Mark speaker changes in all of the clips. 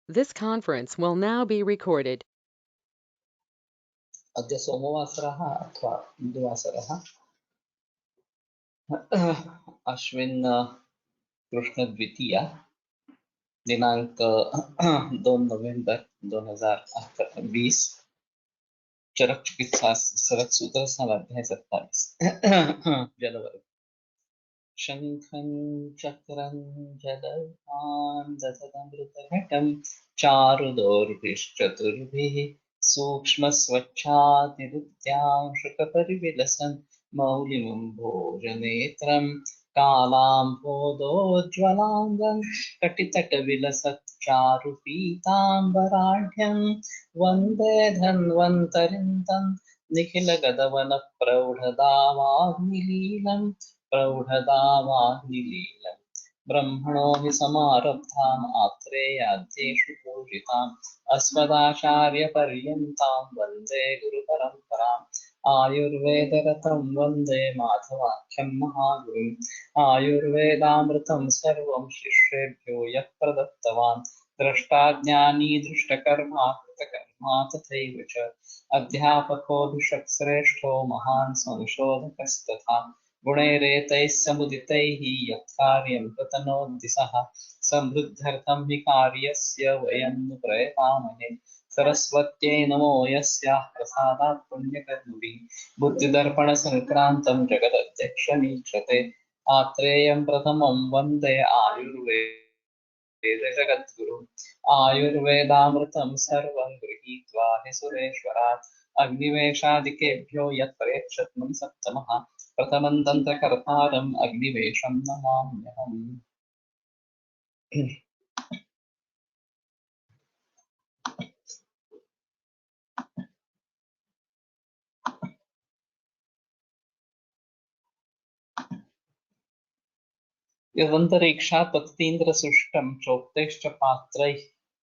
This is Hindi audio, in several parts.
Speaker 1: This conference will now be recorded.
Speaker 2: अद्य सोमवासरः अथवा इन्दुवासरः अश्विन कृष्ण द्वितीया दिनांक 2 नवंबर 2020 चरक चिकित्सा सरक सूत्र समाध्याय 27 जलवर्ग शंखं चक्रं जलपान दशदमृतघटं चारुदौर्भिश्चतुर्भिः सूक्ष्मस्वच्छातिरुद्यां शुकपरिविलसन् मौलिनं भोजनेत्रं कालाम्भोदोज्ज्वलाङ्गं कटितटविलसत् चारुपीताम्बराढ्यं वन्दे धन्वन्तरिं तं निखिलगदवनप्रौढदावाग्निलीलम् प्रौढदावाग्निलीलम् ब्रह्मणो हि समारब्धाम् आत्रेयाद्येषु पूजिताम् अस्मदाचार्यपर्यन्तां वन्दे गुरुपरम्पराम् आयुर्वेदरतं वन्दे माधवाख्यं महागुरुम् आयुर्वेदामृतं सर्वं शिष्येभ्यो यः प्रदत्तवान् द्रष्टाज्ञानी दृष्टकर्मा कृतकर्मा तथैव च अध्यापको भिषक्श्रेष्ठो महान् संशोधकस्तथा गुणैरेतैः समुदितैः यः कार्यं प्रतनोति सः समृद्ध्यर्थं हि कार्यस्य वयं नु प्रयतामहे सरस्वत्यै नमो यस्याः प्रसादात् पुण्यकर्मभिः बुद्धिदर्पणसङ्क्रान्तं जगदध्यक्षमीक्षते आत्रेयं प्रथमं वन्दे आयुर्वेदजगद्गुरुम् आयुर्वेदामृतं सर्वं गृहीत्वा हि सुरेश्वरात् अग्निवेशादिकेभ्यो यत्प्रेक्षितं सप्तमः प्रथमं तन्त्रकर्तारम् अग्निवेशं नमाम्यहम्। यदन्तरिक्षात् पततीन्द्रसृष्टं चोक्तैश्च पात्रैः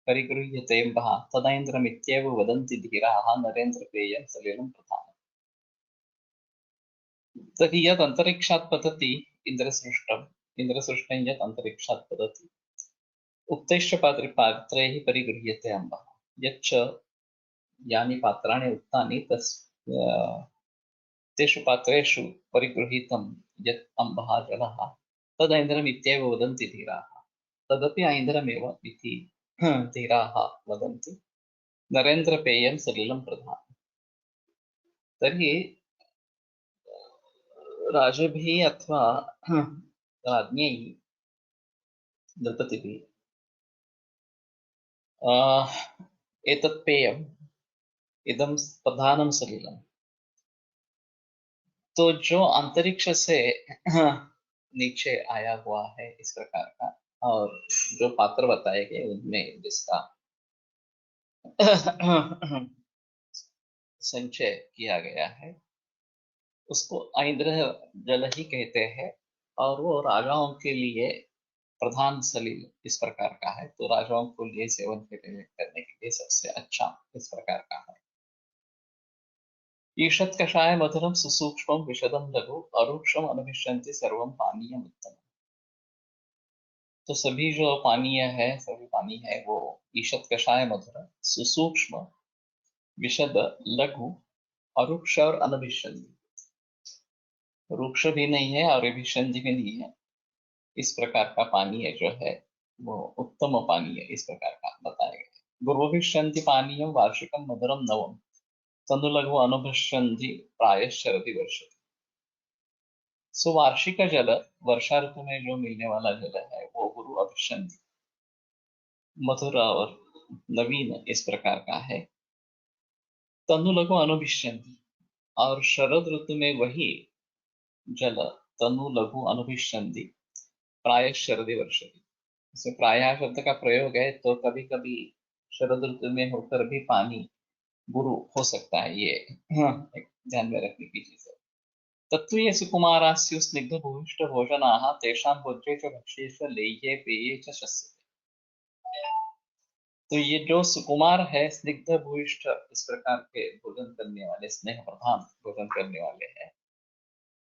Speaker 2: परिगृह्यते वः तदैन्द्रमित्येव वदन्ति धीराः नरेन्द्रपेयं सलिलं प्रधानम्। तर्हि यत् अन्तरिक्षात् पतति इन्द्रसृष्टं यत् अन्तरिक्षात् पतति उक्तैश्च पात्रैः परिगृह्यते अम्बः यच्च यानि पात्राणि उक्तानि तेषु पात्रेषु परिगृहीतं यत् अम्बः जलः तदैन्द्रम् इत्येव वदन्ति धीराः तदपि ऐन्द्रमेव इति धीराः वदन्ति नरेन्द्रपेयं सलिलं प्रधानम्। तर्हि राजभिः अथवा राज्ञैः नृपतिभिः एतत् पेयम् इदं प्रधानं सलिलं तो जो अंतरिक्ष से नीचे आया हुआ है इस प्रकार का और जो पात्र बताए गए उनमें जिसका संचय किया गया है उसको ऐन्द्र जल ही कहते हैं और वो राजाओं के लिए प्रधान सलील इस प्रकार का है तो राजाओं को लिए सेवन करने के लिए सबसे अच्छा इस प्रकार का है। ईषत् कषाय मधुरम सुसूक्ष्मं विशदं लघु अरूक्षम अनभिष्यन्ति सर्वं पानीयम् उत्तमम्। तो सभी जो पानीय है सभी पानी है वो ईषत् कषाय मधुर सुसूक्ष्म विशद लघु अरूक्ष और अनभिष्यन्ति रूक्ष भी नहीं है और अभिष्यन्ति भी नहीं है इस प्रकार का पानीय जो है वो उत्तम पानीय इस प्रकार का बताया गया। गुरुभिष्यन्ति पानीयं वार्षिकं मधुरं नवम तनुलघु अनुभष्यन्ति प्रायश्चरति वर्षति। सो वार्षिक जल वर्षा ऋतु में जो मिलने वाला जल है वो गुरु अभिष्यन्ति मधुर और नवीन इस प्रकार का है। तनुलघु अनुभष्यन्ति और शरद ऋतु में वही जल तनु लघु अनुभष्यन्ति प्राय शरदि वर्षति। इसमें प्रायः शब्द का प्रयोग है तो कभी कभी शरद ऋतु में होकर भी पानी गुरु हो सकता है ये एक ध्यान में रखने की चीज है। तत्वीय सुकुमारास्यु स्निग्ध भूमिष्ठ भोजनाः तेषां भोज्ये च भक्ष्ये च लेह्ये पेये च शस्यते। तो ये जो सुकुमार है स्निग्ध भूइष्ठ इस प्रकार के भोजन करने वाले स्नेह प्रधान भोजन करने वाले हैं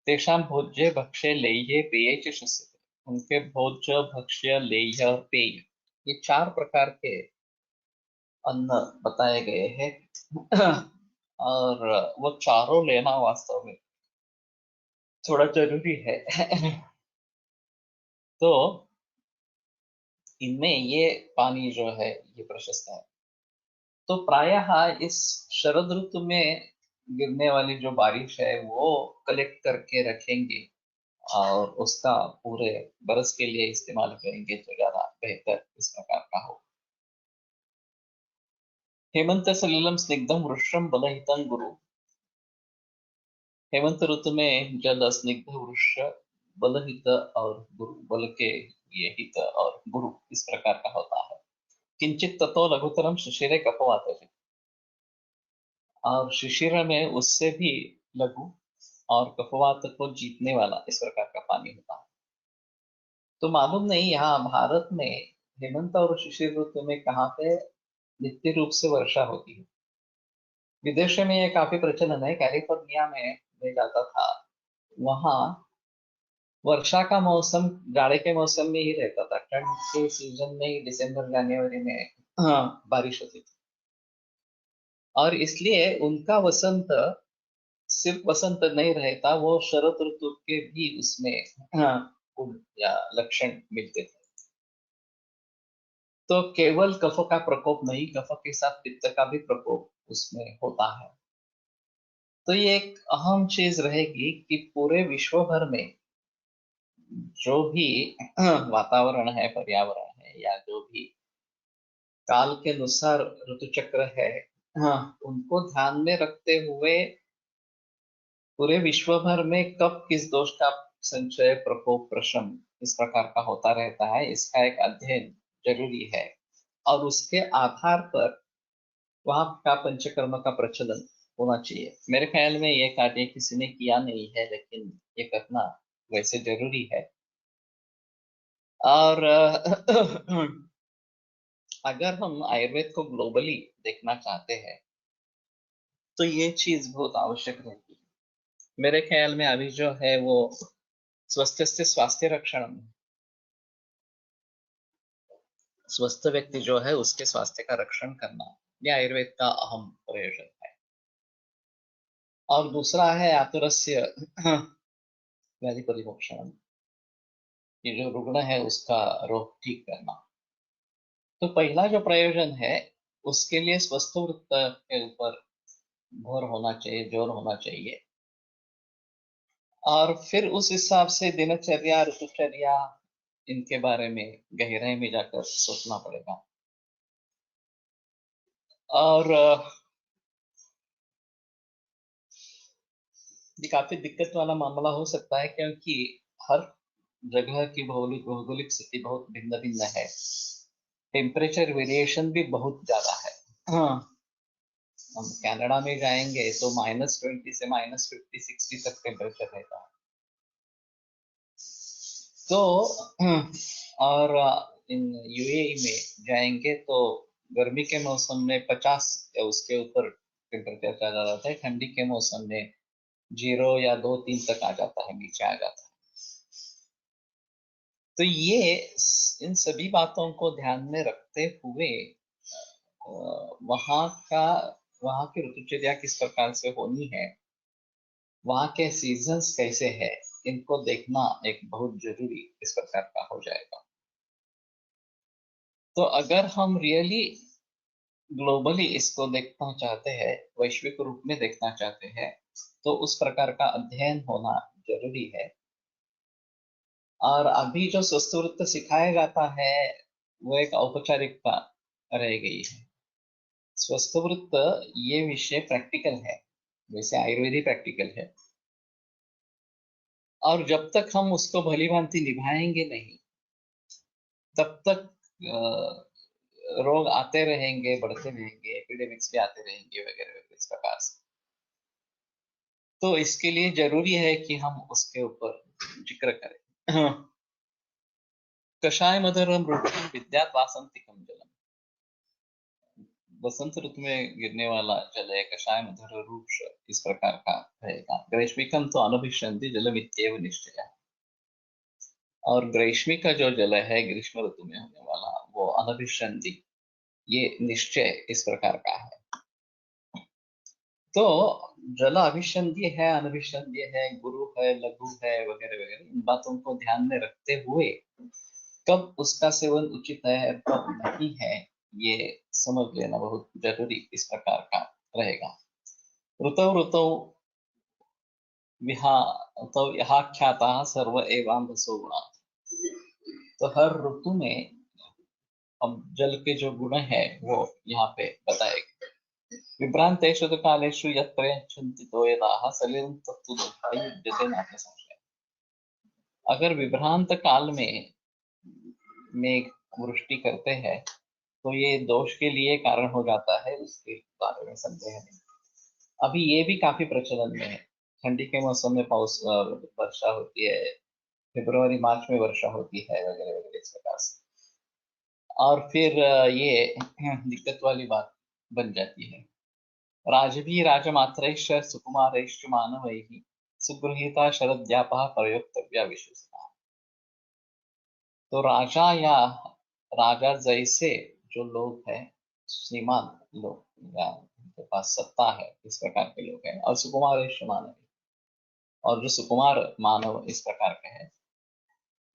Speaker 2: तेषां भोज्ये भक्ष्ये लेह्ये पेये च शस्यते। उनके भोज्य भक्ष्य लेह्य पेय ये चार प्रकार के अन्न बताए गए हैं और वो चारों लेना वास्तव में थोड़ा जरूरी है तो इनमें ये पानी जो है ये प्रशस्त है। तो प्रायः इस शरद ऋतु में गिरने वाली जो बारिश है वो कलेक्ट करके रखेंगे और उसका पूरे बरस के लिए इस्तेमाल करेंगे तो ज्यादा बेहतर इस प्रकार का हो। हेमंत सलिलम स्निग्धम वृक्षम बलहितं गुरु। हेमंत ऋतु में जल स्निग्ध वृक्ष बलहित और गुरु बल के ये हित और गुरु इस प्रकार का होता है। किंचित ततो लघुतरम शिशिरे कपवात। और शिशिर में उससे भी लघु और कफवात को जीतने वाला इस प्रकार का पानी होता है। तो मालूम नहीं यहाँ भारत में हेमंत और शिशिर ऋतु में कहाँ पे नित्य रूप से वर्षा होती है। विदेशों में ये काफी प्रचलन है। कैलिफोर्निया में मैं जाता था, वहाँ वर्षा का मौसम जाड़े के मौसम में ही रहता था। ठंड के सीजन में ही दिसंबर जनवरी में बारिश होती थी और इसलिए उनका वसंत सिर्फ वसंत नहीं रहता, वो शरद ऋतु के भी उसमें गुण या लक्षण मिलते थे। तो केवल कफ का प्रकोप नहीं, कफ के साथ पित्त का भी प्रकोप उसमें होता है। तो ये एक अहम चीज रहेगी कि पूरे विश्व भर में जो भी वातावरण है, पर्यावरण है या जो भी काल के अनुसार ऋतु चक्र है, उनको ध्यान में रखते हुए पूरे विश्व भर में कब किस दोष का संचय, प्रकोप, प्रशम इस प्रकार का होता रहता है, इसका एक अध्ययन जरूरी है। और उसके आधार पर वहां का पंचकर्म का प्रचलन होना चाहिए। मेरे ख्याल में ये कार्य किसी ने किया नहीं है, लेकिन ये करना वैसे जरूरी है। और अगर हम आयुर्वेद को ग्लोबली देखना चाहते हैं तो ये चीज बहुत आवश्यक रहती है। मेरे ख्याल में अभी जो है वो स्वस्थ से स्वास्थ्य रक्षण, स्वस्थ व्यक्ति जो है उसके स्वास्थ्य का रक्षण करना, ये आयुर्वेद का अहम प्रयोजन है। और दूसरा है आतुरस्य व्याधि परिमोक्षण, ये जो रुग्ण है उसका रोग ठीक करना। तो पहला जो प्रयोजन है उसके लिए स्वस्थ वृत्त के ऊपर भर होना चाहिए, जोर होना चाहिए। और फिर उस हिसाब से दिनचर्या, ऋतुचर्या, इनके बारे में गहराई में जाकर सोचना पड़ेगा। और ये काफी दिक्कत वाला मामला हो सकता है क्योंकि हर जगह की भौगोलिक भौगोलिक स्थिति बहुत भिन्न भिन्न है। टेम्परेचर वेरिएशन भी बहुत ज्यादा है। हाँ, हम कनाडा में जाएंगे तो -20 से -50-60 तक टेम्परेचर रहता है। तो और इन यूएई में जाएंगे तो गर्मी के मौसम में 50 या उसके ऊपर टेम्परेचर चला जाता है, ठंडी के मौसम में 0 या 2-3 तक आ जाता है, नीचे आ जाता है। तो ये इन सभी बातों को ध्यान में रखते हुए वहाँ का वहाँ की ऋतुचर्या किस प्रकार से होनी है, वहाँ के सीजन्स कैसे है, इनको देखना एक बहुत जरूरी इस प्रकार का हो जाएगा। तो अगर हम रियली ग्लोबली इसको देखना चाहते हैं, वैश्विक रूप में देखना चाहते हैं, तो उस प्रकार का अध्ययन होना जरूरी है। और अभी जो संस्कृत सिखाया जाता है वो एक औपचारिकता रह गई है। स्वस्थ वृत्त ये विषय प्रैक्टिकल है, वैसे आयुर्वेदिक प्रैक्टिकल है। और जब तक हम उसको भली भांति निभाएंगे नहीं, तब तक रोग आते रहेंगे, बढ़ते रहेंगे, एपिडेमिक्स भी आते रहेंगे वगैरह वगैरह इस प्रकार से। तो इसके लिए जरूरी है कि हम उसके ऊपर जिक्र करें। कषाय मधुरम रूपम विद्यात वासंतिकम जलम। बसंत ऋतु में गिरने वाला जल है कषाय मधुर रूप इस प्रकार का रहेगा। ग्रीष्मिकम तो अनभिष्यन्ति जलमित्येव निश्चय। और ग्रीष्मी का जो जल है ग्रीष्म ऋतु में होने वाला वो अनभिष्यन्ति ये निश्चय इस प्रकार का है। तो जल अभिसंधि है, अनभिसंधि है, गुरु है, लघु है, वगैरह वगैरह, इन बातों को ध्यान में रखते हुए कब उसका सेवन उचित है और कब नहीं है, ये समझ लेना बहुत जरूरी इस प्रकार का रहेगा। ऋतौ ऋतौ विहा तो यहाँ ख्याता सर्व एवांधसो गुणा। तो हर ऋतु में अब जल के जो गुण है वो यहाँ पे बताए गए। विभ्रांतेषु तु कालेषु यत्र यच्छन्ति तोयताः सलिलं तत्तु दोषाय युज्यते नात्र संशयः। अगर विभ्रांत काल में मेघ वृष्टि करते हैं तो ये दोष के लिए कारण हो जाता है, उसके बारे में संदेह नहीं। अभी ये भी काफी प्रचलन में है। ठंडी के मौसम में वर्षा होती है, फरवरी मार्च में वर्षा होती है, वगैरह वगैरह इस प्रकार से। और फिर ये दिक्कत वाली बात बन जाती है। राजभी राजमात्रैश्च सुकुमारैश्च मानवैः सुगृहीता शरद्यापः प्रयोक्तव्या विश्वसता। तो राजा या राजा जैसे जो लोग हैं, श्रीमान लोग या उनके पास सत्ता है, इस प्रकार के लोग हैं, और सुकुमारैश्च मानव, और जो सुकुमार मानव इस प्रकार के हैं,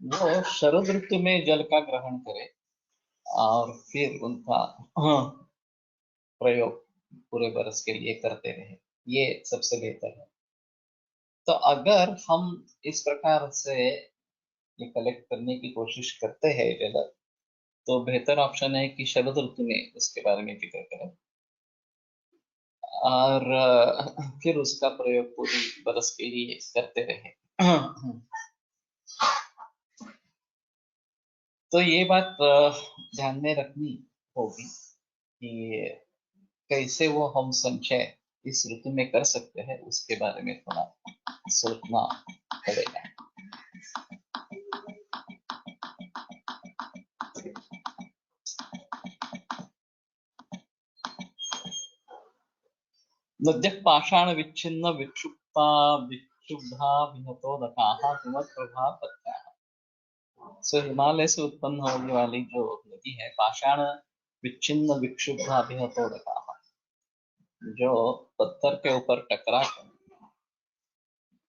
Speaker 2: वो शरद ऋतु में जल का ग्रहण करे और फिर उनका प्रयोग पूरे बरस के लिए करते रहे, ये सबसे बेहतर है। तो अगर हम इस प्रकार से ये कलेक्ट करने की कोशिश करते हैं जल, तो बेहतर ऑप्शन है कि शरद ऋतु में उसके बारे में जिक्र करें और फिर उसका प्रयोग पूरी बरस के लिए करते रहे। तो ये बात ध्यान में रखनी होगी कि कैसे वो हम संचय इस ऋतु में कर सकते हैं, उसके बारे में थोड़ा सोचना पड़ेगा। नद्यः पाषाण विच्छिन्न विक्षुब्धा विक्षुब्धा विहतोदकाः हिमप्रभा पत्याः। सो हिमालय से उत्पन्न होने वाली जो नदी है, पाषाण विच्छिन्न विक्षुब्धा विहतोदकाः, जो पत्थर के ऊपर टकरा कर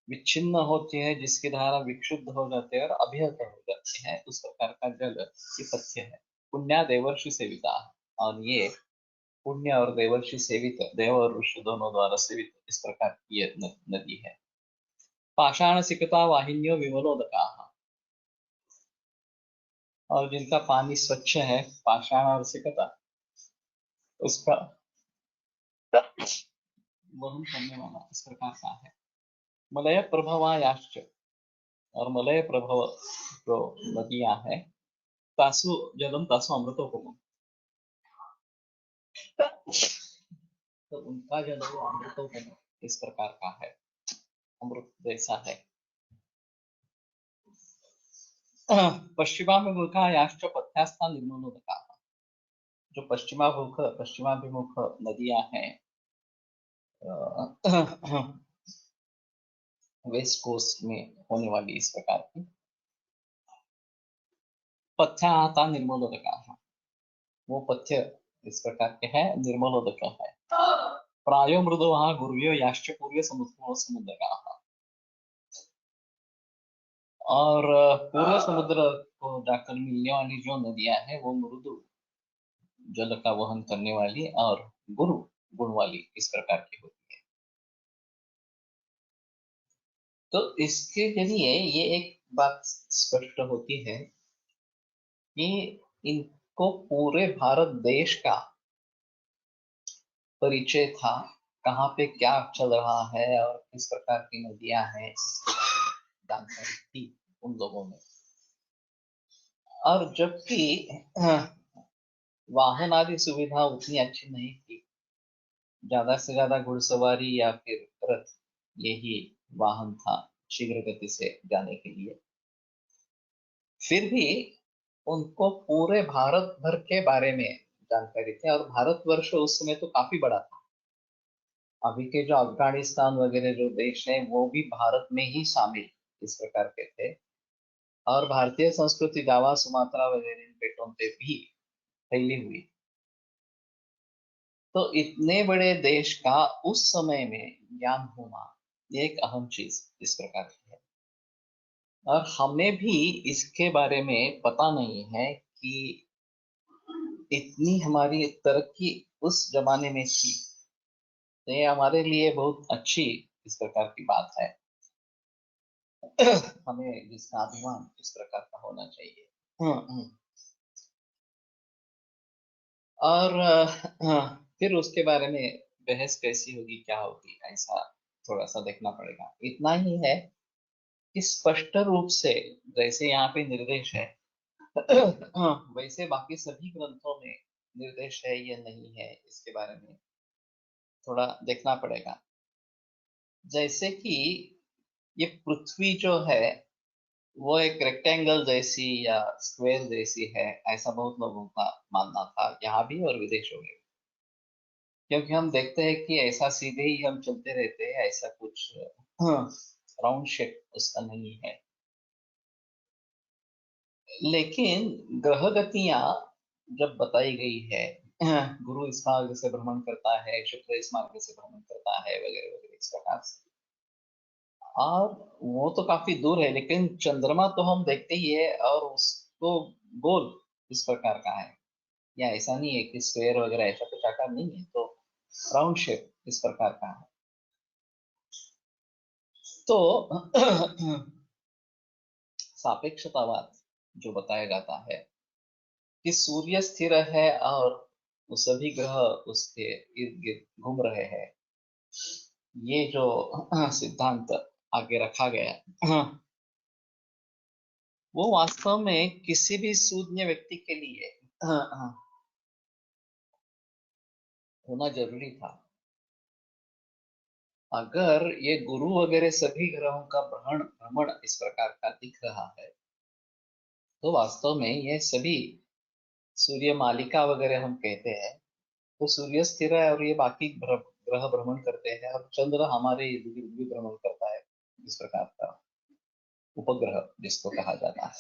Speaker 2: विच्छिन्न होती है, जिसकी धारा विक्षुब्ध हो जाती है और अभिहत हो जाती है, उस प्रकार का जल ये पथ्य है। पुण्या देवर्षि सेविता, और ये पुण्य और देवर्षि सेवित, देव और ऋषि दोनों द्वारा सेवित इस प्रकार की ये नदी है। पाषाण सिकता वाहिन्यो विमलोदका, और जिनका पानी स्वच्छ है, पाषाण और सिकता, उसका वहन करने वाला इस प्रकार का है। मलय प्रभवायाश्च, और मलय प्रभव जो नदियां हैं, तासु जलम तासु अमृतोपमम्, तो उनका जल वो अमृतोपम इस प्रकार का है, अमृत जैसा है। पश्चिमाभिमुखायाश्च पथ्यास्था निर्मलोदका, जो पश्चिमाभिमुख नदियां हैं, वेस्ट कोस्ट में होने वाली इस प्रकार की, पथ्याता निर्मलोदका, वो पथ्य इस प्रकार के हैं, निर्मलोदक है। प्रायो मृदो वहां गुरुव्यो याश्च पूर्व समुद्र, और पूर्व समुद्र को जाकर मिलने वाली जो नदियां हैं, वो मृदु जल का वहन करने वाली और गुरु गुण वाली इस प्रकार की होती है। तो इसके जरिए ये एक बात स्पष्ट होती है कि इनको पूरे भारत देश का परिचय था, कहाँ पे क्या चल रहा है और किस प्रकार की नदियां हैं, इसके बारे में जानकारी थी उन लोगों में। और जबकि वाहन आदि सुविधा उतनी अच्छी नहीं थी, ज्यादा से ज्यादा घुड़सवारी या फिर रथ, यही वाहन था शीघ्र गति से जाने के लिए, फिर भी उनको पूरे भारत भर के बारे में जानकारी थी। और भारतवर्ष उस समय तो काफी बड़ा था, अभी के जो अफगानिस्तान वगैरह जो देश हैं, वो भी भारत में ही शामिल इस प्रकार के थे। और भारतीय संस्कृति जावा सुमात्रा वगैरह इन बेटों पे भी फैली हुई। तो इतने बड़े देश का उस समय में ज्ञान होना ये एक अहम चीज इस प्रकार की है। और हमें भी इसके बारे में पता नहीं है कि इतनी हमारी तरक्की उस जमाने में थी। तो ये हमारे लिए बहुत अच्छी इस प्रकार की बात है। हमें जिसका अभिमान इस प्रकार का होना चाहिए। हम्म। और फिर उसके बारे में बहस कैसी होगी, क्या होगी, ऐसा थोड़ा सा देखना पड़ेगा। इतना ही है कि स्पष्ट रूप से जैसे यहाँ पे निर्देश है वैसे बाकी सभी ग्रंथों में निर्देश है या नहीं है, इसके बारे में थोड़ा देखना पड़ेगा। जैसे कि ये पृथ्वी जो है वो एक रेक्टेंगल जैसी या स्क्वायर जैसी है, ऐसा बहुत लोगों का मानना था यहाँ भी और विदेशों में। क्योंकि हम देखते हैं कि ऐसा सीधे ही हम चलते रहते हैं, ऐसा कुछ राउंड शेप उसका नहीं है। लेकिन ग्रह गतियां जब बताई गई है, गुरु इस मार्ग से भ्रमण करता है, शुक्र इस मार्ग से भ्रमण करता है, वगैरह वगैरह इस प्रकार से। और वो तो काफी दूर है, लेकिन चंद्रमा तो हम देखते ही है और उसको गोल इस प्रकार का है। या ऐसा नहीं है कि स्क्वायर वगैरह ऐसा कुछ आकार नहीं है, तो राउंड शेप इस प्रकार का है। तो सापेक्षतावाद जो बताया जाता है कि सूर्य स्थिर है और वो सभी ग्रह उसके इर्द गिर्द घूम रहे हैं, ये जो सिद्धांत आगे रखा गया वो वास्तव में किसी भी सूझने व्यक्ति के लिए होना जरूरी था। अगर ये गुरु वगैरह सभी ग्रहों का भ्रमण भ्रमण इस प्रकार का दिख रहा है, तो वास्तव में ये सभी सूर्य मालिका वगैरह हम कहते हैं, तो सूर्य स्थिर है और ये बाकी ग्रह भ्रमण करते हैं और चंद्र हमारे इर्द गिर्द भी भ्रमण करता है, इस प्रकार का उपग्रह जिसको कहा जाता है।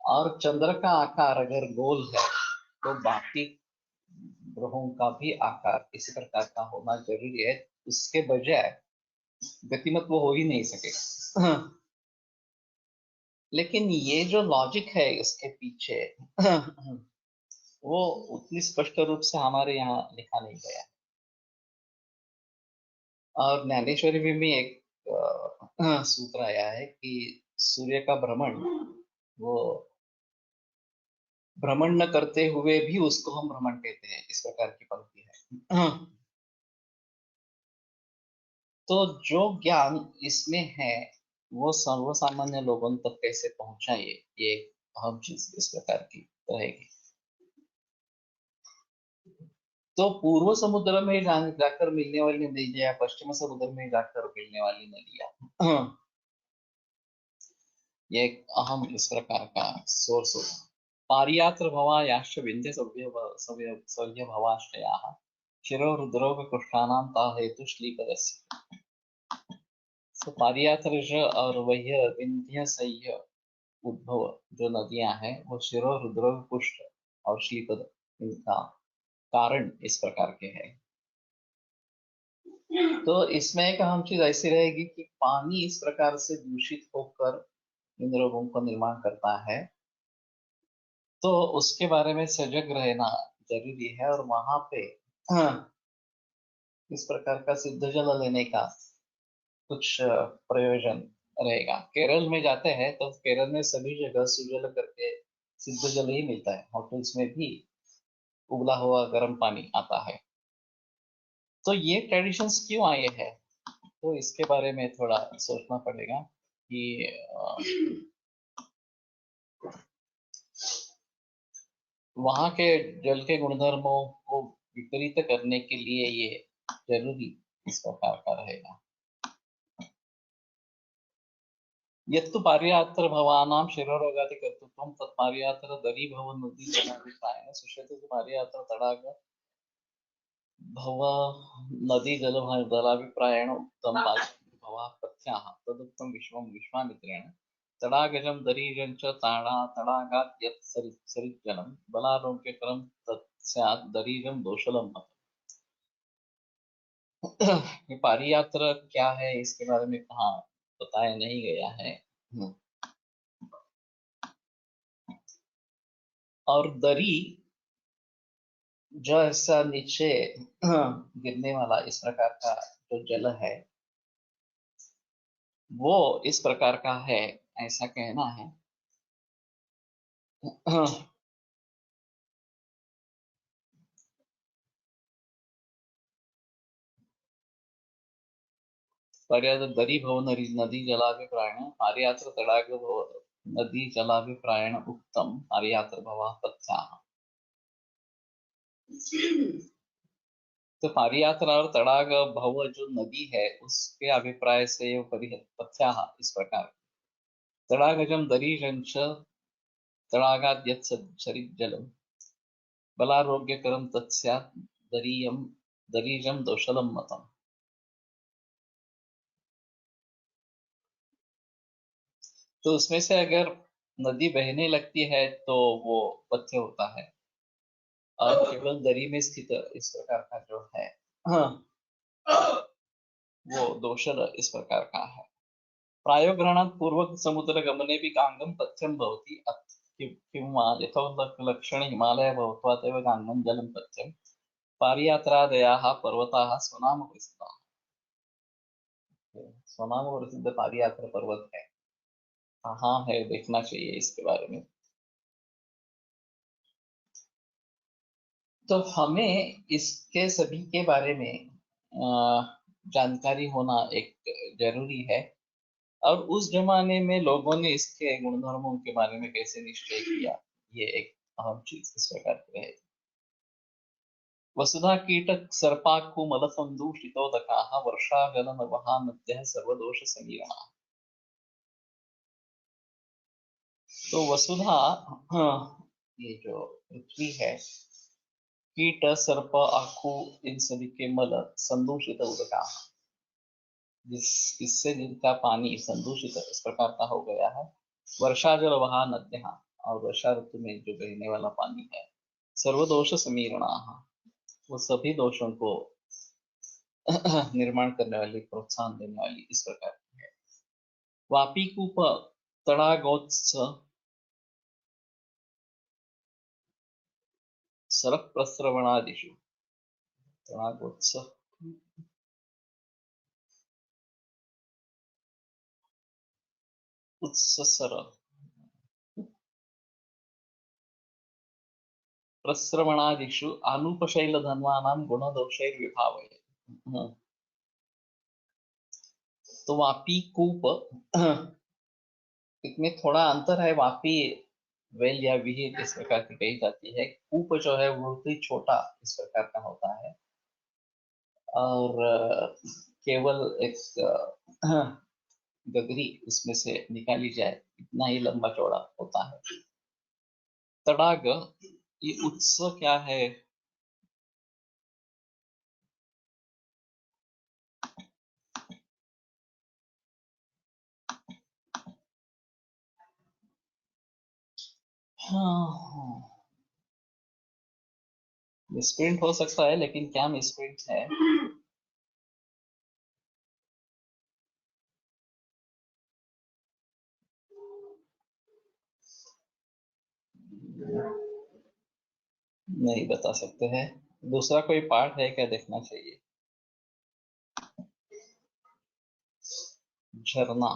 Speaker 2: और चंद्र का आकार अगर गोल है तो बाकी ग्रहों का भी आकार इसी प्रकार का होना जरूरी है। उसके बजाय गतिमत वो हो ही नहीं सकेगा। लेकिन ये जो लॉजिक है इसके पीछे वो उतनी स्पष्ट रूप से हमारे यहाँ लिखा नहीं गया। और ज्ञानेश्वरी में भी एक सूत्र आया है कि सूर्य का भ्रमण, वो भ्रमण न करते हुए भी उसको हम भ्रमण कहते हैं, इस प्रकार की पंक्ति है। तो जो ज्ञान इसमें है वो सर्वसामान्य लोगों तक कैसे पहुंचाए, ये अहम चीज इस प्रकार की रहेगी। तो पूर्व समुद्र में जाकर मिलने वाली नदियां या पश्चिम समुद्र में जाकर मिलने वाली नदियां ये एक अहम इस प्रकार का सोर्स होगा। पारियात्र भवा याश्च विंध्य सव्य भवाश्रयाः शिरो रुद्रो कुष्ठानां ता हेतु श्लीपदस्य। तो पारियात्र और वह विंध्य सह्य उद्भव जो नदियां हैं वो शिरो रुद्र कुष्ठ और श्लीपद, इनका कारण इस प्रकार के हैं। तो इसमें एक अहम चीज ऐसी रहेगी कि पानी इस प्रकार से दूषित होकर इन रोगों का निर्माण करता है, तो उसके बारे में सजग रहना जरूरी है। और वहां पे इस प्रकार का सिद्ध जल लेने का कुछ प्रयोजन रहेगा। केरल में जाते हैं तो केरल में सभी जगह सुजल करके सिद्ध जल ही मिलता है, होटल्स में भी उबला हुआ गर्म पानी आता है। तो ये ट्रेडिशंस क्यों आए हैं, तो इसके बारे में थोड़ा सोचना पड़ेगा कि वहाँ के जल के गुणधर्मों को विपरीत करने के लिए ये जरूरी इस प्रकार का रहेगा। यत्तु पार्यात्र भवानां शिरोरोगादि कर्तृत्वं तत्पार्यात्र दरीभव नदी जलाभिप्रायेण सुष्यते पार्यात्र तडाग भव नदी जलाभिप्रायेण उक्तं भवा पथ्याः तदुक्तं विश्वं विश्वामित्रेण तडागजं दरीजं च तडागात् यत् सरिज्जलं बलारोग्यकरं तत् स्यात् दरीरं दोषलं मतम्। ये पारियात्र क्या है इसके बारे में कहाँ बताया नहीं गया है। और दरी जो ऐसा नीचे गिरने वाला इस प्रकार का जो जल है वो इस प्रकार का है, ऐसा कहना है। पर्याय दरी भव नदी जलाभिप्रायण पारियात्र तडाग भव नदी जलाभिप्रायण उक्तम पारियात्र भवा पथ्याः। तो पारियात्र और तड़ाग भव जो नदी है उसके अभिप्राय से पथ्याः इस प्रकार। तड़ागजम दरीजंच तड़ागाद सरित जलम बलारोग्यकरम तत्स्यात् दरीयम दरीजम दोषलम मतम। तो उसमें से अगर नदी बहने लगती है तो वो पथ्य होता है, और केवल दरी में स्थित इस प्रकार का जो है वो दोषल इस प्रकार का है। प्रायोग्रहणात् पूर्वक समुद्र गमने भी गांगम पथ्यम भवति किंवा यथोलक्षण हिमालय भवत्वादेव गांगम जलम पथ्यम पारियात्रादयाः पर्वताः स्वनाम प्रसिद्धाः। स्वनाम प्रसिद्ध पारियात्र पर्वत है, कहाँ है देखना चाहिए इसके बारे में। तो हमें इसके सभी के बारे में जानकारी होना एक जरूरी है, और उस जमाने में लोगों ने इसके गुणधर्मों के बारे में कैसे निश्चय किया, ये एक अहम चीज इस प्रकार की है। वसुधा कीटक सर्पाकु मल संदूषितोदकाः वर्षा जल नवहा नद्यः सर्वदोष समीरणाः। तो वसुधा, ये जो पृथ्वी है, कीट सर्प आखू इन सभी के मल संदूषित उदका, इससे जिनका पानी संदूषित इस प्रकार का हो गया है। वर्षा जल वहा नद्य, और वर्षा ऋतु में जो बहने वाला पानी है, सर्वदोष समीरणा, वो सभी दोषों को निर्माण करने वाली, प्रोत्साहन देने वाली इस प्रकार की है। वापी कूप तड़ागोत्स सरक प्रस्रवणादिषु, तड़ागोत्स उत्ससर प्रस्रवणादिषु आनुपशैलधन्वानां गुणदोषैर्विभावये। तो वापी कूप, इसमें थोड़ा अंतर है। वापी वेल या विहिर इस प्रकार की कही जाती है, कूप जो है वो बहुत ही छोटा इस प्रकार का होता है, और केवल एक गगरी उसमें से निकाली जाए इतना ही लंबा चौड़ा होता है। तड़ाग, ये उत्स क्या है? हाँ, मिसप्रिंट हो सकता है, लेकिन क्या मिसप्रिंट है? नहीं बता सकते हैं। दूसरा कोई पार्ट है क्या, देखना चाहिए। झरना,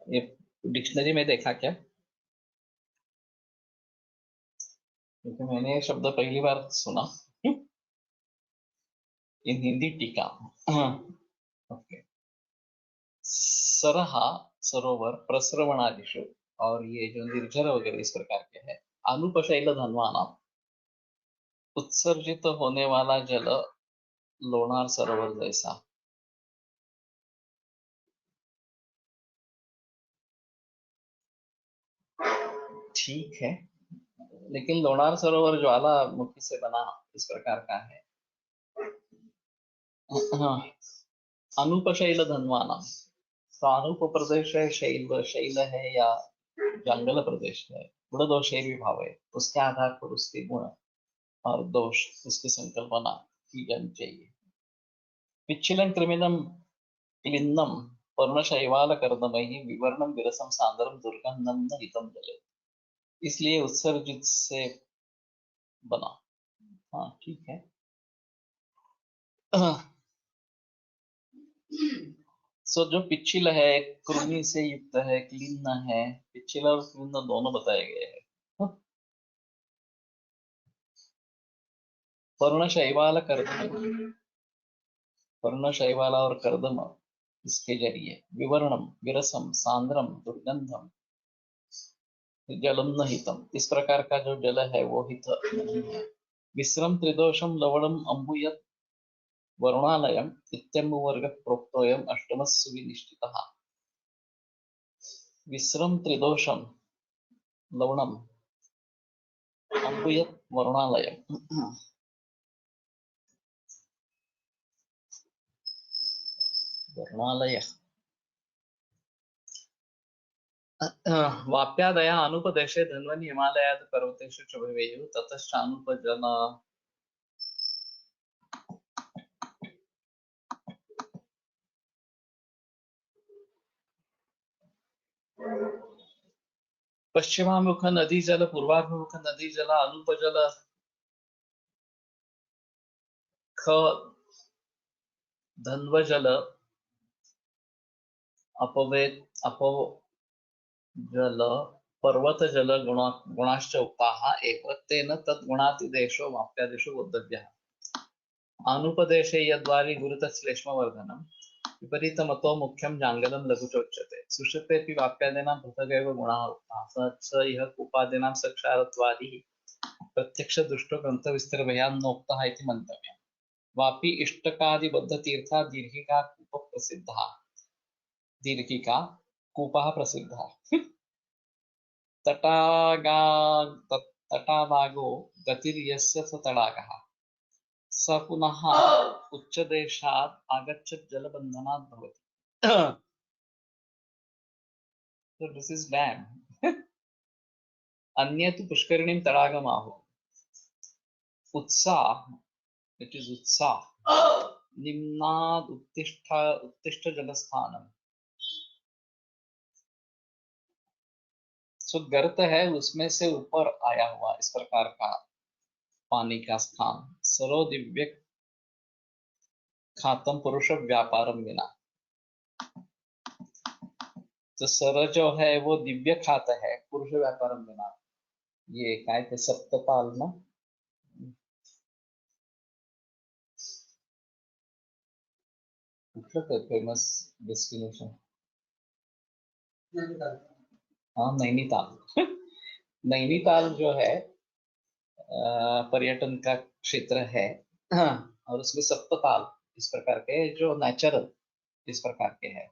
Speaker 2: ये डिक्शनरी में देखा क्या? क्योंकि मैंने ये शब्द पहली बार सुना इन हिंदी टीका। ओके। सरहा, सरोवर, प्रस्रवणादिषु, और ये जो निर्जर वगैरह इस प्रकार के है। अनुपशैल धनवाना, उत्सर्जित होने वाला जल लोनार सरोवर जैसा। ठीक है, लेकिन लोनार सरोवर ज्वालामुखी से बना इस प्रकार का है। हाँ, अनुपशैल धनवाना, तो अनूप प्रदेश है, शैल शैल है या जंगल प्रदेश है? गुण दोषैर्विभावे, उसके आधार पर उसके गुण और दोष उसकी संकल्पना की जानी चाहिए। पिच्छिलं कृमिणं क्लिन्नं पर्णशैवालकर्दमैः विवर्णं विरसं सान्द्रं दुर्गन्धं न हितं जले। इसलिए उत्सर्जित से बना। हाँ ठीक है। सो जो पिच्छिल है कृमि से युक्त है, क्लीन है, पिच्छिल और क्लीन दोनों बताए गए हैं। पर्णशैवाल कर्दम, पर्णशैवाल और कर्दम इसके जरिए विवर्णम विरसम सांद्रम दुर्गंधम जलम न हितम, इस प्रकार का जो जल है वो हित नहीं है। विश्रम त्रिदोषम लवणम अम्बुयत वरुणालयम इत्यम्बुवर्ग प्रोक्तोयम अष्टमस्सु विनिष्ठितः। विश्रम त्रिदोषम लवणम अम्बुयत वरुणालयम, वरुणालय वाप्यादया अनुपदेशे धन्वन् हिमालयात् पर्वतेषु च भवेयुः ततश्चानुपजना। पश्चिमामुख नदी जल, पूर्वाभिमुख नदी जल, अनुपजल ख धन्वजल अपवेत अपजल पर्वत जल गुणाश्च उक्ताः एव तेन तद्गुणातिदेशो वाप्यादिषु बोद्धव्यः। अनुपदेशे यद्वारि गुरुतश्लेष्मवर्धनम् विपरीतमतो मुख्यं जाङ्गलं लघुचोच्यते। सुषुप्तेऽपि वाप्यादीनां पृथगेव गुणाः उक्ताः स इह कूपादीनां सक्षारत्वादिः प्रत्यक्षदृष्टो ग्रन्थविस्तरभयान्नोक्तः इति मन्तव्यम्। वापि इष्टकादिबद्धतीर्था दीर्घिका कूपः प्रसिद्धः, दीर्घिका कूपः प्रसिद्धः। तटागा तटागागो गतिर्यस्य स तडागः स पुनः उच्चदेशात् आगच्छत् जलबन्धनात् भवति। So this is dam. अन्ये तु पुष्करिणीं तडागमाहुः। उत्साह, it is उत्साह, निम्नाद् उत्तिष्ठ जलस्थानम्। सो गर्त है उसमें से ऊपर आया हुआ इस प्रकार का पानी का स्थान। सरो दिव्य खातम पुरुष व्यापारम विना, तो सर जो है वो दिव्य खात है पुरुष व्यापारम विना। ये काय ते सप्तपाल ना, कुठलं ते फेमस डेस्टिनेशन? हाँ नैनीताल। नैनीताल जो है पर्यटन का क्षेत्र है। हाँ, और उसमें सप्तताल इस प्रकार के जो नेचुरल इस प्रकार के हैं,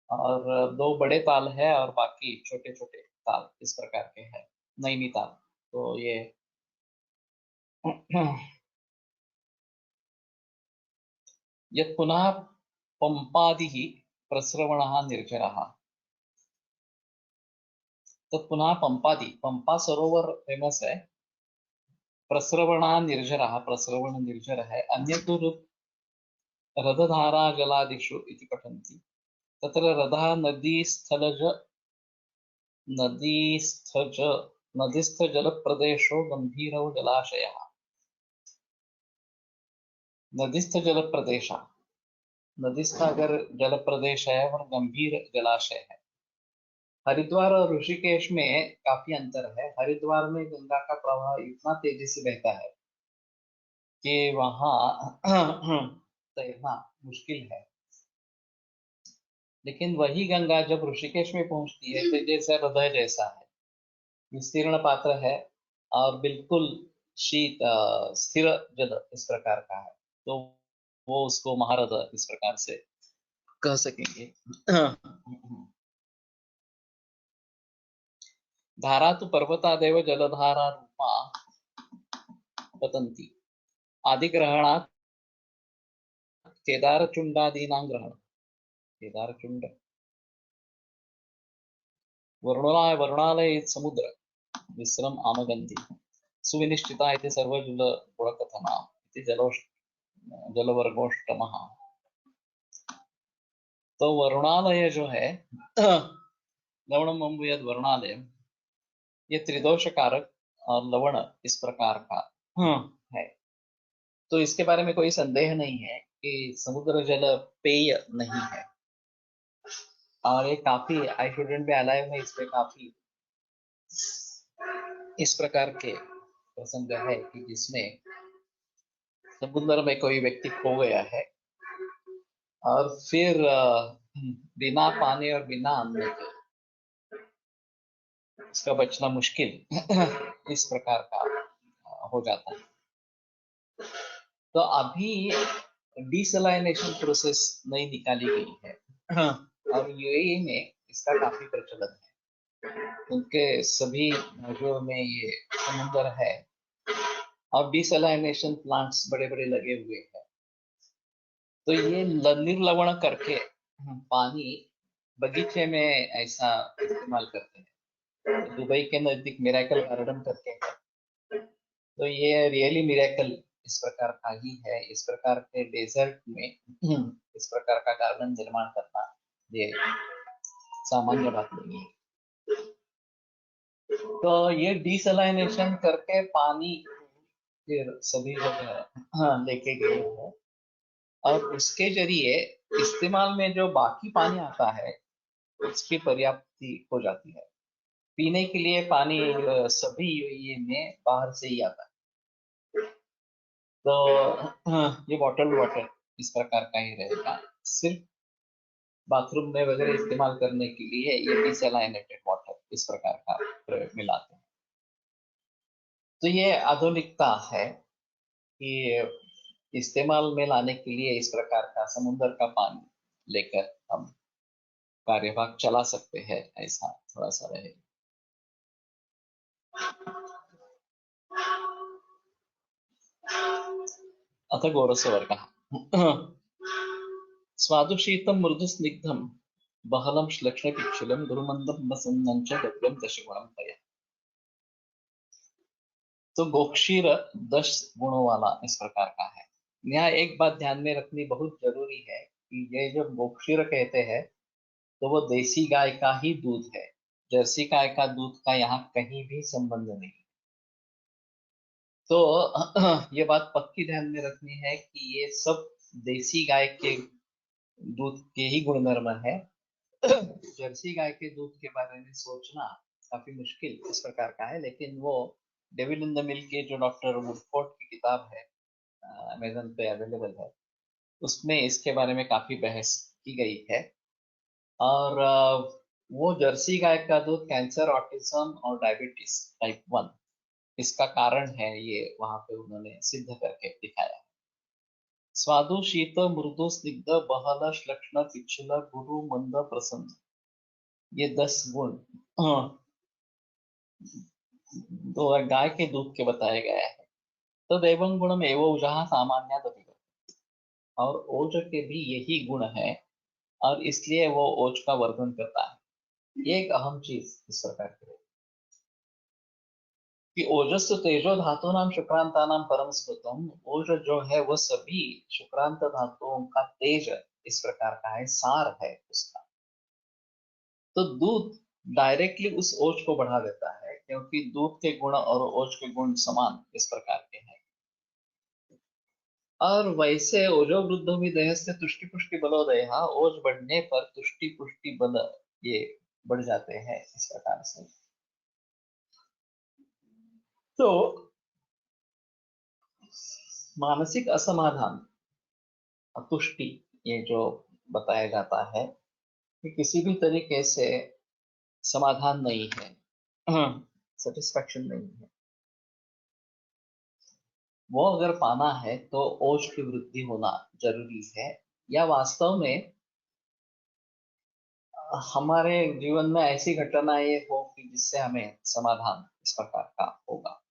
Speaker 2: और दो बड़े ताल है और बाकी छोटे छोटे ताल इस प्रकार के हैं नैनीताल। तो ये यत् पुनः पंपादिः प्रस्रवणः निर्झरः, तत् पुनः पंपादि, पंपा सरोवर फेमस है। प्रस्रवणः निर्झरः, प्रस्रवण निर्झर है। अन्य तो रथधारा जलादिषु इति पठन्ति। तत्र रथः नदीस्थजलप्रदेशो गम्भीरो जलाशयः। नदीस्थ अगर जल प्रदेश है और गंभीर जलाशय है। हरिद्वार और ऋषिकेश में काफी अंतर है। हरिद्वार में गंगा का प्रवाह इतना तेजी से बहता है कि वहां तैरना मुश्किल है, लेकिन वही गंगा जब ऋषिकेश में पहुंचती है तो जैसा हृदय जैसा है, विस्तीर्ण पात्र है और बिल्कुल शीत स्थिर जल इस प्रकार का है। तो वो उसको महारथ इस प्रकार से कह सकेंगे। धारा तो पर्वतादेव जलधारा रूपा पतन्ति। आदिग्रहणात् केदारचुंडादीनां ग्रहण, केदारचुंड वर्णालये समुद्र विश्रम आमगन्ति सुविनिश्चिता इति सर्वजलगुणकथना इति जलवर्गोष्टमः। तो वरुणालय जो है लवणम अम्बुयद वर्णालय, ये त्रिदोष कारक और लवण इस प्रकार का है। तो इसके बारे में कोई संदेह नहीं है कि समुद्र जल पेय नहीं है, और ये काफी आई शुडंट बी अलाइव में इसमें काफी इस प्रकार के प्रसंग है कि जिसमें समुद्र में कोई व्यक्ति खो गया है और फिर बिना पानी और बिना अन्न के उसका बचना मुश्किल इस प्रकार का हो जाता है। तो अभी डिसलाइनेशन प्रोसेस नई निकाली गई है और यूएई में इसका काफी प्रचलन है। उनके सभी नदियों में ये समुद्र है और डिसलाइनेशन प्लांट्स बड़े बड़े लगे हुए हैं। तो ये निर्लवण करके पानी बगीचे में ऐसा इस्तेमाल करते हैं। दुबई के नजदीक मिरेकल गार्डन करके है, तो ये रियली मिरेकल इस प्रकार का ही है। इस प्रकार के डेजर्ट में इस प्रकार का गार्डन निर्माण करना ये सामान्य बात नहीं है। तो ये डिसलाइनेशन करके पानी फिर सभी जगह लेके गए हैं और उसके जरिए इस्तेमाल में जो बाकी पानी आता है उसकी पर्याप्ति हो जाती है। पीने के लिए पानी सभी यूएई में बाहर से ही आता है। तो ये बॉटल वाटर इस प्रकार का ही रहेगा। सिर्फ बाथरूम में वगैरह इस्तेमाल करने के लिए ये डिसैलिनेटेड वाटर इस प्रकार का प्रयोग में लाते हैं। तो ये आधुनिकता है कि इस्तेमाल में लाने के लिए इस प्रकार का समुद्र का पानी लेकर हम कार्यभाग चला सकते हैं, ऐसा थोड़ा सा रहे। अथ घोरस्य वर्गः स्वादुशीतं मृदुस्निग्धं बहलं श्लक्ष्णपिच्छुलं गुरुमन्दं वसन्नं च गभ्यं दशगुणं तया। तो गोक्षीर 10 गुणों वाला इस प्रकार का है। यहाँ एक बात ध्यान में रखनी बहुत जरूरी है कि ये जो गोक्षीर कहते हैं तो वो देसी गाय का ही दूध है। जर्सी गाय का दूध का यहाँ कहीं भी संबंध नहीं। तो ये बात पक्की ध्यान में रखनी है कि ये सब देसी गाय के दूध के ही गुणधर्म है। जर्सी गाय के दूध के बारे में सोचना काफी मुश्किल इस प्रकार का है, लेकिन वो डेविल इन द मिल्क की जो डॉक्टर वुडफोर्ड की किताब है, अमेजन पे अवेलेबल है, उसमें इसके बारे में काफी बहस की गई है। और वो जर्सी गाय का दूध कैंसर, ऑटिज्म और डायबिटीज टाइप 1 इसका कारण है, ये वहां पे उन्होंने सिद्ध करके दिखाया। स्वादु शीत मृदु स्निग्ध बहल श्लक्ष्ण पिच्छुल गुरु मंद प्रसन्न, ये 10 गुण तो गाय के दूध के बताए गए हैं। तो देवं गुणम एवं जहाँ सामान्य, और ओज के भी यही गुण है और इसलिए वो ओज का वर्णन करता है। ये एक अहम चीज इस प्रकार की कि ओजस तेजो धातु नाम शुक्रांता नाम परम स्मृतम, ओज जो है वो सभी शुक्रांत धातुओं का तेज इस प्रकार का है, सार है उसका। तो दूध डायरेक्टली उस ओज को बढ़ा देता है क्योंकि दूध के गुण और ओज के गुण समान इस प्रकार के हैं। और वैसे ओजो वृद्धो भी देह से तुष्टि पुष्टि बलोदय, ओज बढ़ने पर तुष्टि पुष्टि बल ये बढ़ जाते हैं इस प्रकार से। तो मानसिक असमाधान, तुष्टि, ये जो बताया जाता है कि किसी भी तरीके से समाधान नहीं है, सेटिस्फैक्शन नहीं है, वो अगर पाना है तो ओज की वृद्धि होना जरूरी है। या वास्तव में हमारे जीवन में ऐसी घटनाएं हो कि जिससे हमें समाधान इस प्रकार का होगा।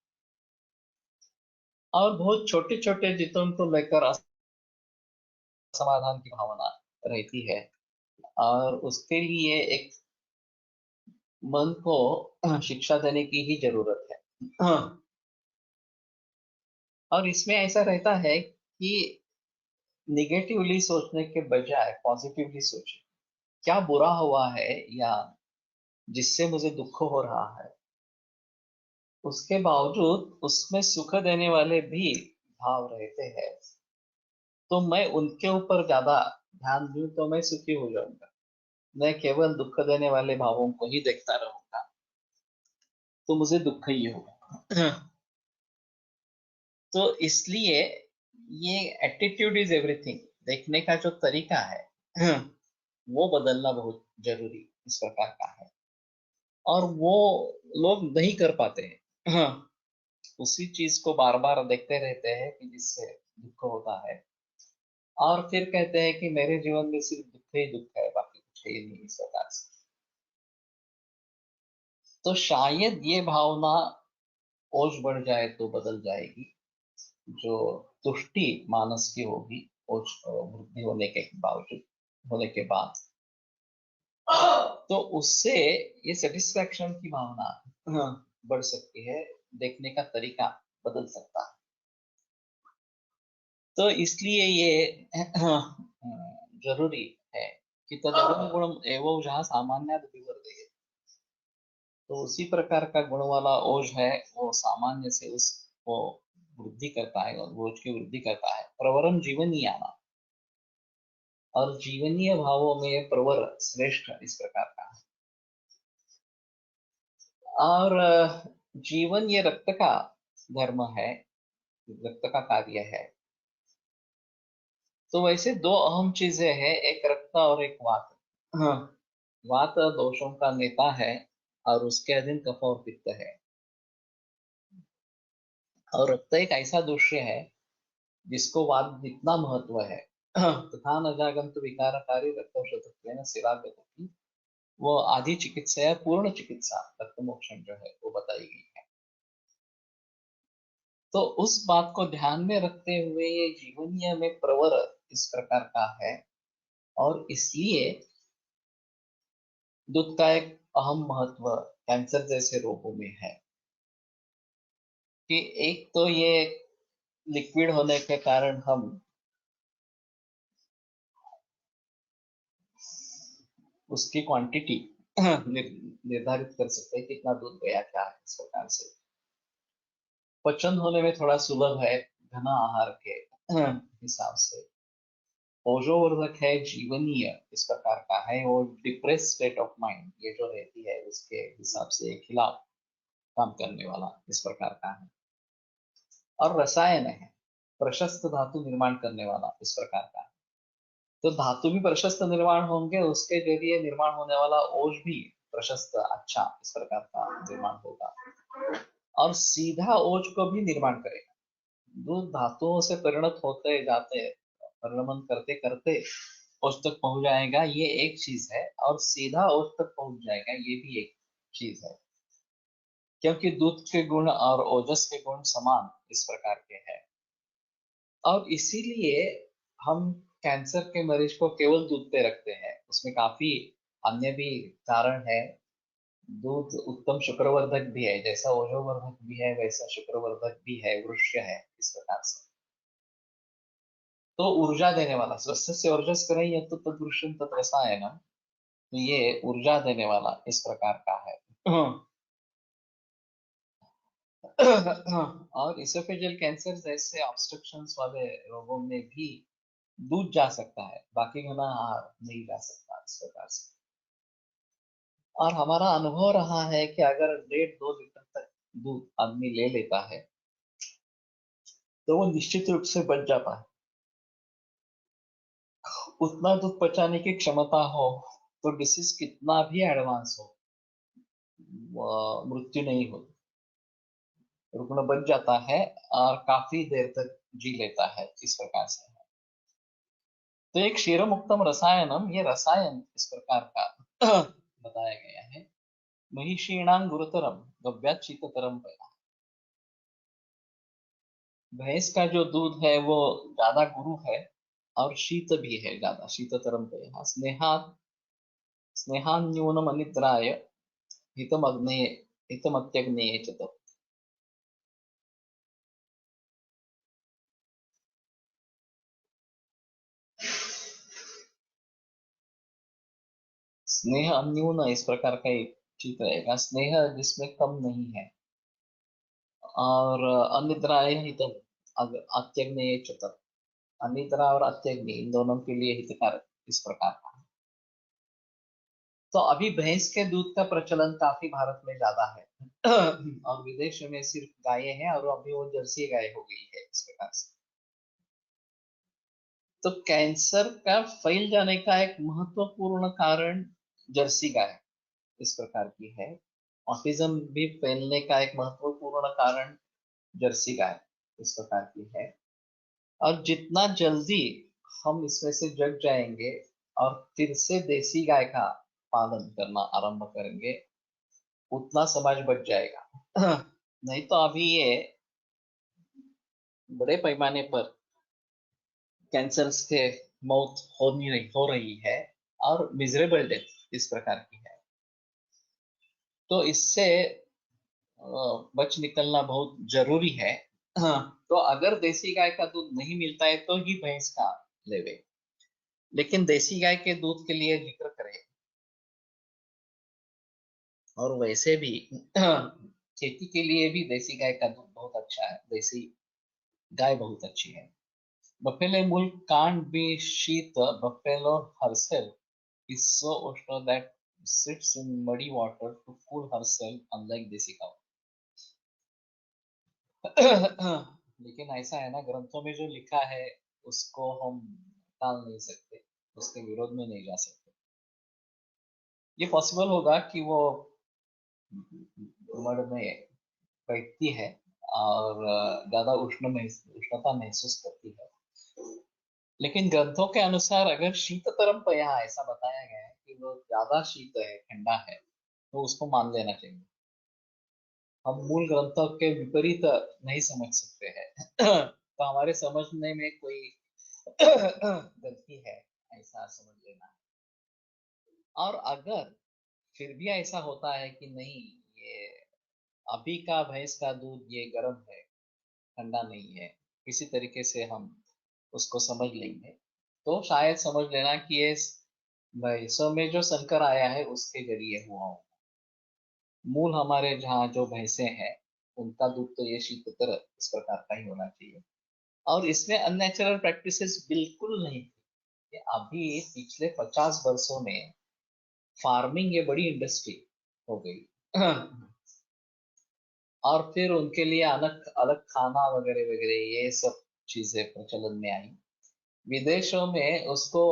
Speaker 2: और बहुत छोटे छोटे जितों को लेकर असमाधान की भावना रहती है और उसके लिए एक मन को शिक्षा देने की ही जरूरत है। और इसमें ऐसा रहता है कि निगेटिवली सोचने के बजाय पॉजिटिवली सोचे। क्या बुरा हुआ है या जिससे मुझे दुख हो रहा है, उसके बावजूद उसमें सुख देने वाले भी भाव रहते हैं, तो मैं उनके ऊपर ज्यादा ध्यान दूं तो मैं सुखी हो जाऊंगा। मैं केवल दुख देने वाले भावों को ही देखता रहूंगा तो मुझे दुख ही होगा। तो इसलिए ये एटीट्यूड इज एवरीथिंग, देखने का जो तरीका है वो बदलना बहुत जरूरी इस प्रकार का है। और वो लोग नहीं कर पाते हैं। उसी चीज को बार बार देखते रहते हैं कि जिससे दुख होता है, और फिर कहते हैं कि मेरे जीवन में सिर्फ दुख ही दुख है, बाकी कुछ है ही नहीं इस प्रकार से। तो शायद ये भावना ओज बढ़ जाए तो बदल जाएगी, जो तुष्टि मानस की होगी ओज वृद्धि होने के बावजूद, होने के बाद, तो उससे ये सेटिस्फैक्शन की भावना बढ़ सकती है, देखने का तरीका बदल सकता है। तो इसलिए ये जरूरी है कि तदगुण गुणम एवं जहाँ सामान्य विवर्तते, तो उसी प्रकार का गुण वाला ओज है वो सामान्य से उसको वृद्धि करता है और ओज की वृद्धि करता है। प्रवरम जीवनीय आना, और जीवनीय भावों में प्रवर श्रेष्ठ इस प्रकार का है। और जीवन ये रक्त का धर्म है, रक्त का कार्य है। तो वैसे दो अहम चीजें हैं, एक रक्त और एक वात। हाँ, वात दोषों का नेता है और उसके अधीन कफ और पित्त है। और रक्त एक ऐसा दोष्य है जिसको वात जितना महत्व है। तथा न जागंत विकारकारी रक्तौषधत्वेन शिरागति, वो आदि चिकित्सा या पूर्ण चिकित्सा रक्त मोक्षण जो है वो बताई गई है। तो उस बात को ध्यान में रखते हुए ये जीवनीय में प्रवर इस प्रकार का है। और इसलिए दूध का एक अहम महत्व कैंसर जैसे रोगों में है कि एक तो ये लिक्विड होने के कारण हम उसकी क्वांटिटी निर्धारित कर सकते हैं, कितना दूध गया क्या है इस प्रकार से। पचन होने में थोड़ा सुलभ है घना आहार के हिसाब से। ओजोवर्धक है, जीवनीय इस प्रकार का है, और डिप्रेस स्टेट ऑफ माइंड ये जो रहती है उसके हिसाब से खिलाफ काम करने वाला इस प्रकार का है। और रसायन है, प्रशस्त धातु निर्माण करने वाला इस प्रकार का है। तो धातु भी प्रशस्त निर्माण होंगे, उसके जरिए निर्माण होने वाला ओज भी प्रशस्त अच्छा इस प्रकार का निर्माण होगा, और सीधा ओज को भी निर्माण करेगा। दूध धातुओं से परिणत होते जाते, परिणमन करते करते ओज तक पहुंच जाएगा, ये एक चीज है। और सीधा ओज तक पहुंच जाएगा, ये भी एक चीज है। क्योंकि दूध के गुण और ओजस के गुण समान इस प्रकार के हैं। और इसीलिए हम कैंसर के मरीज को केवल दूध पे रखते हैं, उसमें काफी अन्य भी कारण है। दूध उत्तम शुक्रवर्धक भी है, जैसा ओजोवर्धक भी है वैसा शुक्रवर्धक भी है, वृक्ष है इस प्रकार से। तो ऊर्जा देने वाला, स्वस्थ से ऊर्जस करें या तो तदृश्यम तत्रसायनम, तो ये ऊर्जा देने वाला इस प्रकार का है। और इसोफेजियल कैंसर जैसे ऑब्स्ट्रक्शंस वाले रोगों में भी दूध जा सकता है, बाकी घना आहार नहीं जा सकता इस प्रकार से। और हमारा अनुभव रहा है कि अगर 1.5-2 लीटर तक दूध आदमी ले लेता है तो वो निश्चित रूप से बच जाता है। उतना दूध पचाने की क्षमता हो तो डिसीज कितना भी एडवांस हो, मृत्यु नहीं होती, रुग्ण बच जाता है और काफी देर तक जी लेता है इस प्रकार से। तो एक क्षीरमुक्तम रसायनम, ये रसायन इस प्रकार का बताया गया है। महिषीणां गुरुतरम गव्यात शीततरम पया, भैंस का जो दूध है वो ज्यादा गुरु है और शीत भी है ज्यादा, शीततरम पया स्नेहात स्नेहान्यूनम अनिद्राय हितमग्ने हितमत्यग्नेये च तत्। स्नेह अन्यून इस प्रकार का एक चित्र रहेगा, स्नेह जिसमें कम नहीं है। और अनिद्राय हितम अत्यग्नेये च तत्। अनिद्रा और अत्यग्नि इन दोनों के लिए हितकारक इस प्रकार का। तो अभी भैंस के दूध का प्रचलन काफी भारत में ज्यादा है। और विदेश में सिर्फ गायें हैं, और अभी वो जर्सी गाय हो गई है इस प्रकार से। तो कैंसर का फैल जाने का एक महत्वपूर्ण कारण जर्सी गाय इस प्रकार की है। ऑटिज्म भी फैलने का एक महत्वपूर्ण कारण जर्सी गाय इस प्रकार की है। और जितना जल्दी हम इसमें से जग जाएंगे और फिर से देसी गाय का पालन करना आरंभ करेंगे, उतना समाज बच जाएगा। नहीं तो अभी ये बड़े पैमाने पर कैंसर से मौत हो रही है, और मिजरेबल डेथ इस प्रकार की है। तो इससे बच निकलना बहुत जरूरी है। तो अगर देसी गाय का दूध नहीं मिलता है तो ही भैंस का लेवे, लेकिन देसी गाय के दूध के लिए जिक्र करें। और वैसे भी खेती के लिए भी देसी गाय का दूध बहुत अच्छा है, देसी गाय बहुत अच्छी है। Buffalo wool can't be sheathed. Buffalo herself is so ostra that sits in muddy water to cool herself, unlike देसी cow. लेकिन ऐसा है ना, ग्रंथों में जो लिखा है उसको हम टाल नहीं सकते, उसके विरोध में नहीं जा सकते। ये पॉसिबल होगा कि वो उम्र में बैठती है और ज्यादा उष्णता महसूस करती है, लेकिन ग्रंथों के अनुसार अगर शीततरम पया ऐसा बताया गया है कि वो ज्यादा शीत है, ठंडा है, तो उसको मान लेना चाहिए। हम मूल ग्रंथों के विपरीत नहीं समझ सकते हैं। तो हमारे समझने में कोई गलती है ऐसा समझ लेना है। और अगर फिर भी ऐसा होता है कि नहीं, ये अभी का भैंस का दूध ये गर्म है, ठंडा नहीं है, किसी तरीके से हम उसको समझ लेंगे, तो शायद समझ लेना कि ये भैंसों में जो संकर आया है उसके जरिए हुआ हो। मूल हमारे जहाँ जो भैंसे हैं उनका दूध तो ये शीततर इस प्रकार का ही होना चाहिए। और इसमें अननेचुरल प्रैक्टिसेस बिल्कुल नहीं थी। ये अभी पिछले 50 वर्षों में फार्मिंग ये बड़ी इंडस्ट्री हो गई। और फिर उनके लिए अलग अलग खाना वगैरह वगैरह ये सब चीजें प्रचलन में आई। विदेशों में उसको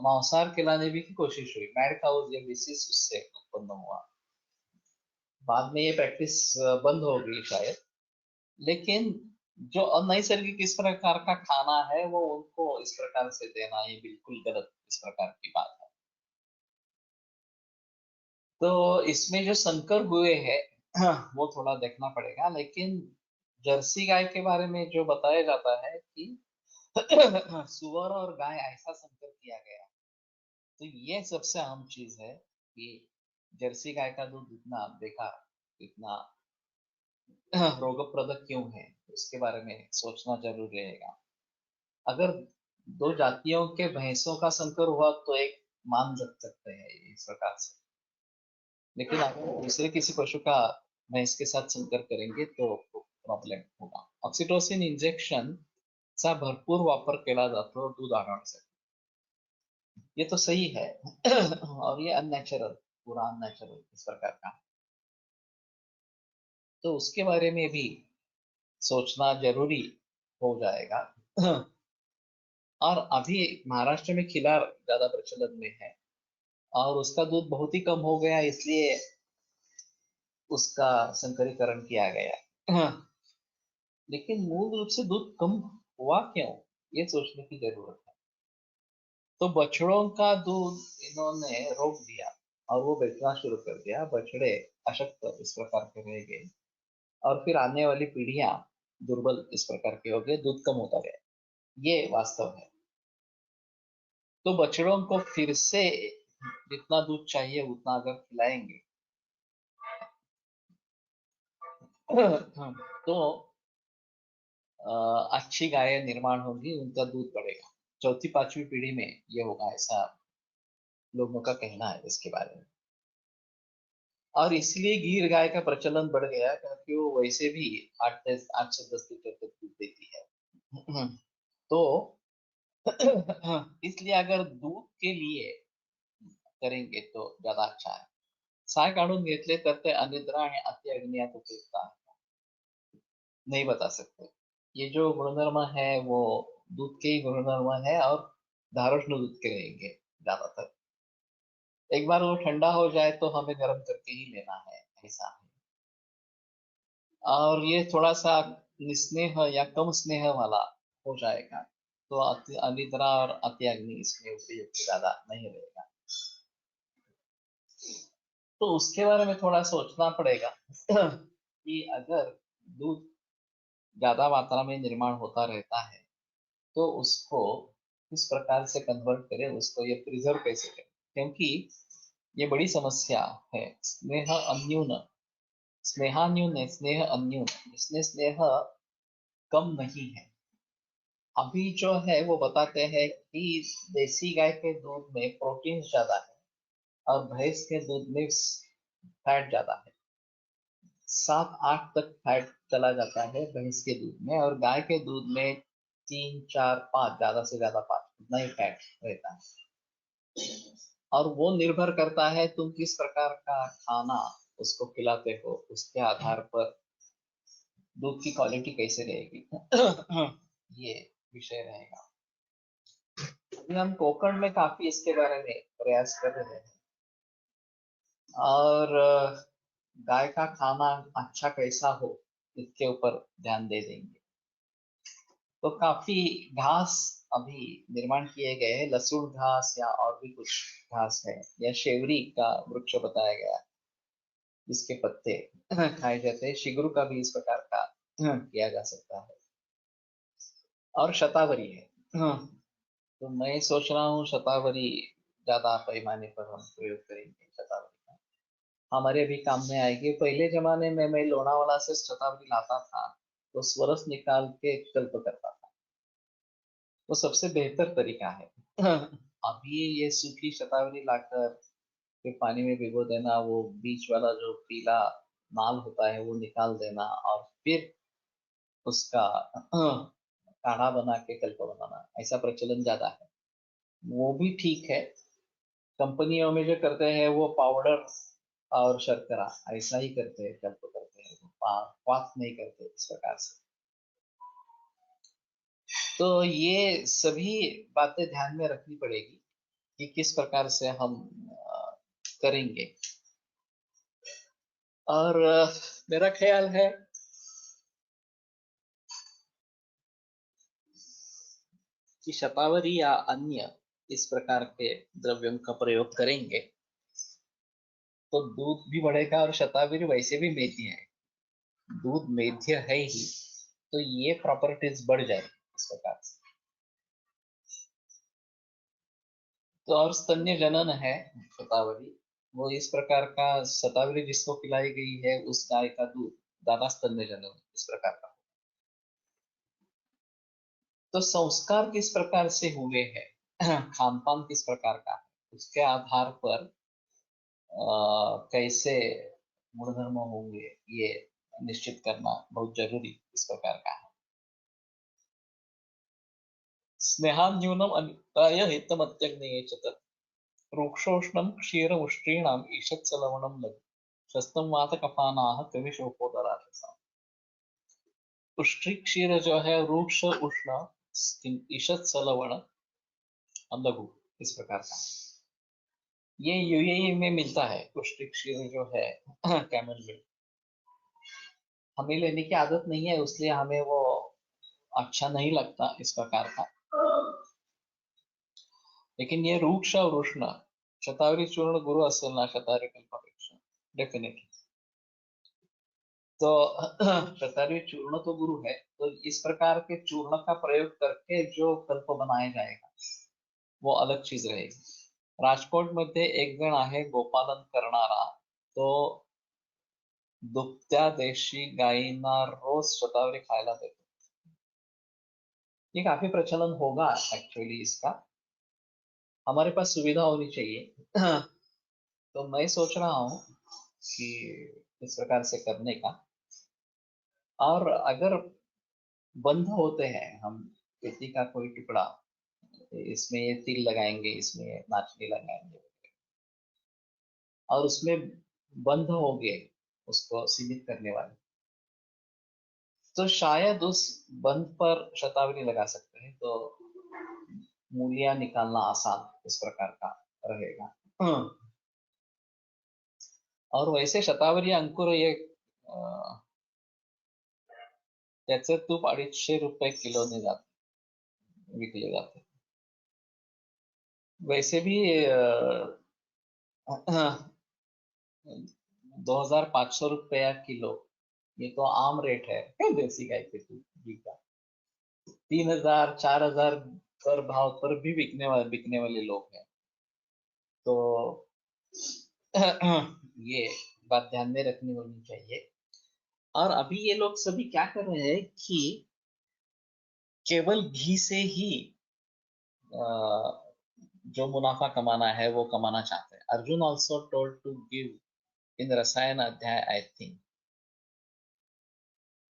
Speaker 2: मांसाहार खिलाने भी की कोशिश हुई, मैड काउज ये डिसीज उससे उत्पन्न हुआ। बाद में ये प्रैक्टिस बंद हो गई शायद। लेकिन जो अनैसर्गिक इस प्रकार का खाना है वो उनको इस प्रकार से देना ये बिल्कुल गलत इस प्रकार की बात है। तो इसमें जो संकर हुए हैं वो थोड़ा देखना पड़ेगा। लेकिन जर्सी गाय के बारे में जो बताया जाता है कि सुअर और गाय ऐसा संकर किया गया, तो ये सबसे अहम चीज है कि जर्सी गाय का दूध इतना बेकार, इतना रोगप्रदक क्यों है, उसके बारे में सोचना जरूर रहेगा। अगर दो जातियों के भैंसों का संकर हुआ तो एक मान रख सकते हैं इस प्रकार से, लेकिन अगर दूसरे किसी पशु का भैंस के साथ संकर करेंगे तो प्रॉब्लेम होगा। ऑक्सीटोसिन इंजेक्शन चा भरपूर वापर केला जातो दूध वाढवण्यासाठी, ये तो सही है। और ये अननेचुरल, पूरा अननेचुरल इस प्रकार का, तो उसके बारे में भी सोचना जरूरी हो जाएगा। और अभी महाराष्ट्र में खिला ज्यादा प्रचलन में है, और उसका दूध बहुत ही कम हो गया, इसलिए उसका संकरीकरण किया गया। लेकिन मूल रूप से दूध कम हुआ क्यों, ये सोचने की जरूरत है। तो बछड़ों का दूध इन्होंने रोक दिया और वो बेचना शुरू कर दिया, बछड़े अशक्त इस प्रकार के रह गए, और फिर आने वाली पीढ़ियां दुर्बल इस प्रकार के हो गए, दूध कम होता गया, ये वास्तव है। तो बछड़ों को फिर से जितना दूध चाहिए उतना अगर खिलाएंगे तो अच्छी गायें निर्माण होंगी, उनका दूध बढ़ेगा। चौथी पांचवी पीढ़ी में ये होगा, ऐसा लोगों का कहना है इसके बारे में। और इसलिए गीर गाय का प्रचलन बढ़ गया, क्योंकि वो वैसे भी 8 से 10 लीटर तक दूध देती है। तो इसलिए अगर दूध के लिए करेंगे तो ज्यादा अच्छा है। साय काढून घेतले तर ते अनिद्रा आणि अति अग्नियात उपयुक्त आहे, नहीं बता सकते। ये जो गुणधर्म है वो दूध के ही गुणधर्म है, और धारोष्ण दूध के रहेंगे ज्यादातर। एक बार वो ठंडा हो जाए तो हमें गर्म करके ही लेना है, ऐसा है। और ये थोड़ा सा निस्नेह या कम स्नेह वाला हो जाएगा तो अति अनिद्रा और अति अग्नि इसमें उपयुक्त ज्यादा नहीं रहेगा। तो उसके बारे में थोड़ा सोचना पड़ेगा कि अगर दूध ज्यादा मात्रा में निर्माण होता रहता है तो उसको किस प्रकार से कन्वर्ट करें, उसको ये प्रिजर्व कैसे करें, क्योंकि ये बड़ी समस्या है। स्नेहान्यून है, स्नेह अन्यून, इसमें स्नेह कम नहीं है। अभी जो है वो बताते हैं कि देसी गाय के दूध में प्रोटीन ज्यादा है और भैंस के दूध में फैट ज्यादा है। 7-8 तक फैट चला जाता है भैंस के दूध में, और गाय के दूध में 3-4-5, ज्यादा से ज्यादा 5, उतना ही फैट रहता है। और वो निर्भर करता है तुम किस प्रकार का खाना उसको खिलाते हो, उसके आधार पर दूध की क्वालिटी कैसे रहेगी। ये विषय रहेगा। अभी हम कोकण में काफी इसके बारे में प्रयास कर रहे हैं, और गाय का खाना अच्छा कैसा हो इसके ऊपर ध्यान दे देंगे। तो काफी घास अभी निर्माण किए गए हैं, लसूण घास या और भी कुछ घास है, या शेवरी का वृक्ष बताया गया है, जिसके पत्ते खाए जाते हैं। शिगरू का भी इस प्रकार का किया जा सकता है। और शतावरी है। तो मैं सोच रहा हूँ शतावरी ज्यादा पैमाने पर हम प्रयोग करेंगे। शतावरी का हमारे भी काम में आएगी। पहले जमाने में मैं लोनावाला से शतावरी लाता था, तो स्वरस निकाल के कल्प करता था। वो सबसे बेहतर तरीका है। अभी ये सूखी शतावरी लाकर फिर पानी में भिगो देना, वो बीच वाला जो पीला नाल होता है वो निकाल देना, और फिर उसका काढ़ा बना के कल्प बनाना, ऐसा प्रचलन ज्यादा है। वो भी ठीक है। कंपनियों में जो करते हैं वो पाउडर और शर्करा ऐसा ही करते हैं, कल्प करते हैं, क्वाथ नहीं करते इस प्रकार से। तो ये सभी बातें ध्यान में रखनी पड़ेगी कि किस प्रकार से हम करेंगे। और मेरा ख्याल है कि शतावरी या अन्य इस प्रकार के द्रव्यों का प्रयोग करेंगे तो दूध भी बढ़ेगा, और शतावरी वैसे भी मेथी है, दूध मेध्य है ही, तो ये प्रॉपर्टीज बढ़ जाएगी इस प्रकार से। तो और स्तन्य जनन है शतावरी, वो इस प्रकार का, शतावरी जिसको खिलाई गई है उस गाय का दूध ज्यादा स्तन्य जनन इस प्रकार का। तो संस्कार किस प्रकार से हुए हैं, खान पान किस प्रकार का है, उसके आधार पर कैसे गुणधर्म होंगे, ये निश्चित करना बहुत जरूरी इस प्रकार का है। स्नेहान्यूनम अनिताय हितमत्यग्नये च तत् रूक्षोष्णं क्षीर उष्ट्रीणाम ईषत् लवणम लघु शस्त्रम वात कफानाः कविशोकोदराशसा। उष्ट्री क्षीर जो है रूक्ष उष्ण, ईषत् लवण लघु, इस प्रकार का। ये यूएई में मिलता है उष्ट्री क्षीर जो है, कैमल मिल्क। हमें लेने की आदत नहीं है, इसलिए हमें वो अच्छा नहीं लगता इस प्रकार का। लेकिन ये रूक्ष और उष्ण, शतावरी चूर्ण गुरु असेल ना शतावरी कल्पापेक्षा, डेफिनेटली। तो शतावरी चूर्ण तो गुरु है, तो इस प्रकार के चूर्ण का प्रयोग करके जो कल्प बनाया जाएगा वो अलग चीज रहेगी। राजकोट मध्ये एक जण आहे गोपालन करणारा, तो दुभत्या देशी गायींना रोज शतावरी खायला देतो. ये काफी प्रचलन होगा एक्चुअली इसका. हमारे पास सुविधा होनी चाहिए. तो मैं सोच रहा हूँ कि इस प्रकार से करने का. और अगर बंध होते हैं हम खेती का कोई टुकड़ा, इसमें ये तिल लगाएंगे, इसमें ये नाचनी लगाएंगे, और उसमें बंध हो गए उसको सीमित करने वाले, तो शायद उस बंध पर शतावरी लगा सकते हैं, तो मूलियां निकालना आसान इस प्रकार का रहेगा. और वैसे शतावरी अंकुर ये त्याचे तूप 250 रुपये किलोने विकले जाते. वैसे भी 2,500 रुपया किलो ये तो आम रेट है देसी गाय के दूध घी का. 3,000 4,000 पर भाव पर भी बिकने वाले लोग हैं. तो ये बात ध्यान में रखनी होनी चाहिए. और अभी ये लोग सभी क्या कर रहे हैं कि केवल घी से ही जो मुनाफा कमाना है वो कमाना चाहते हैं. Arjun also told to give in रसायन अध्याय आई थिंक.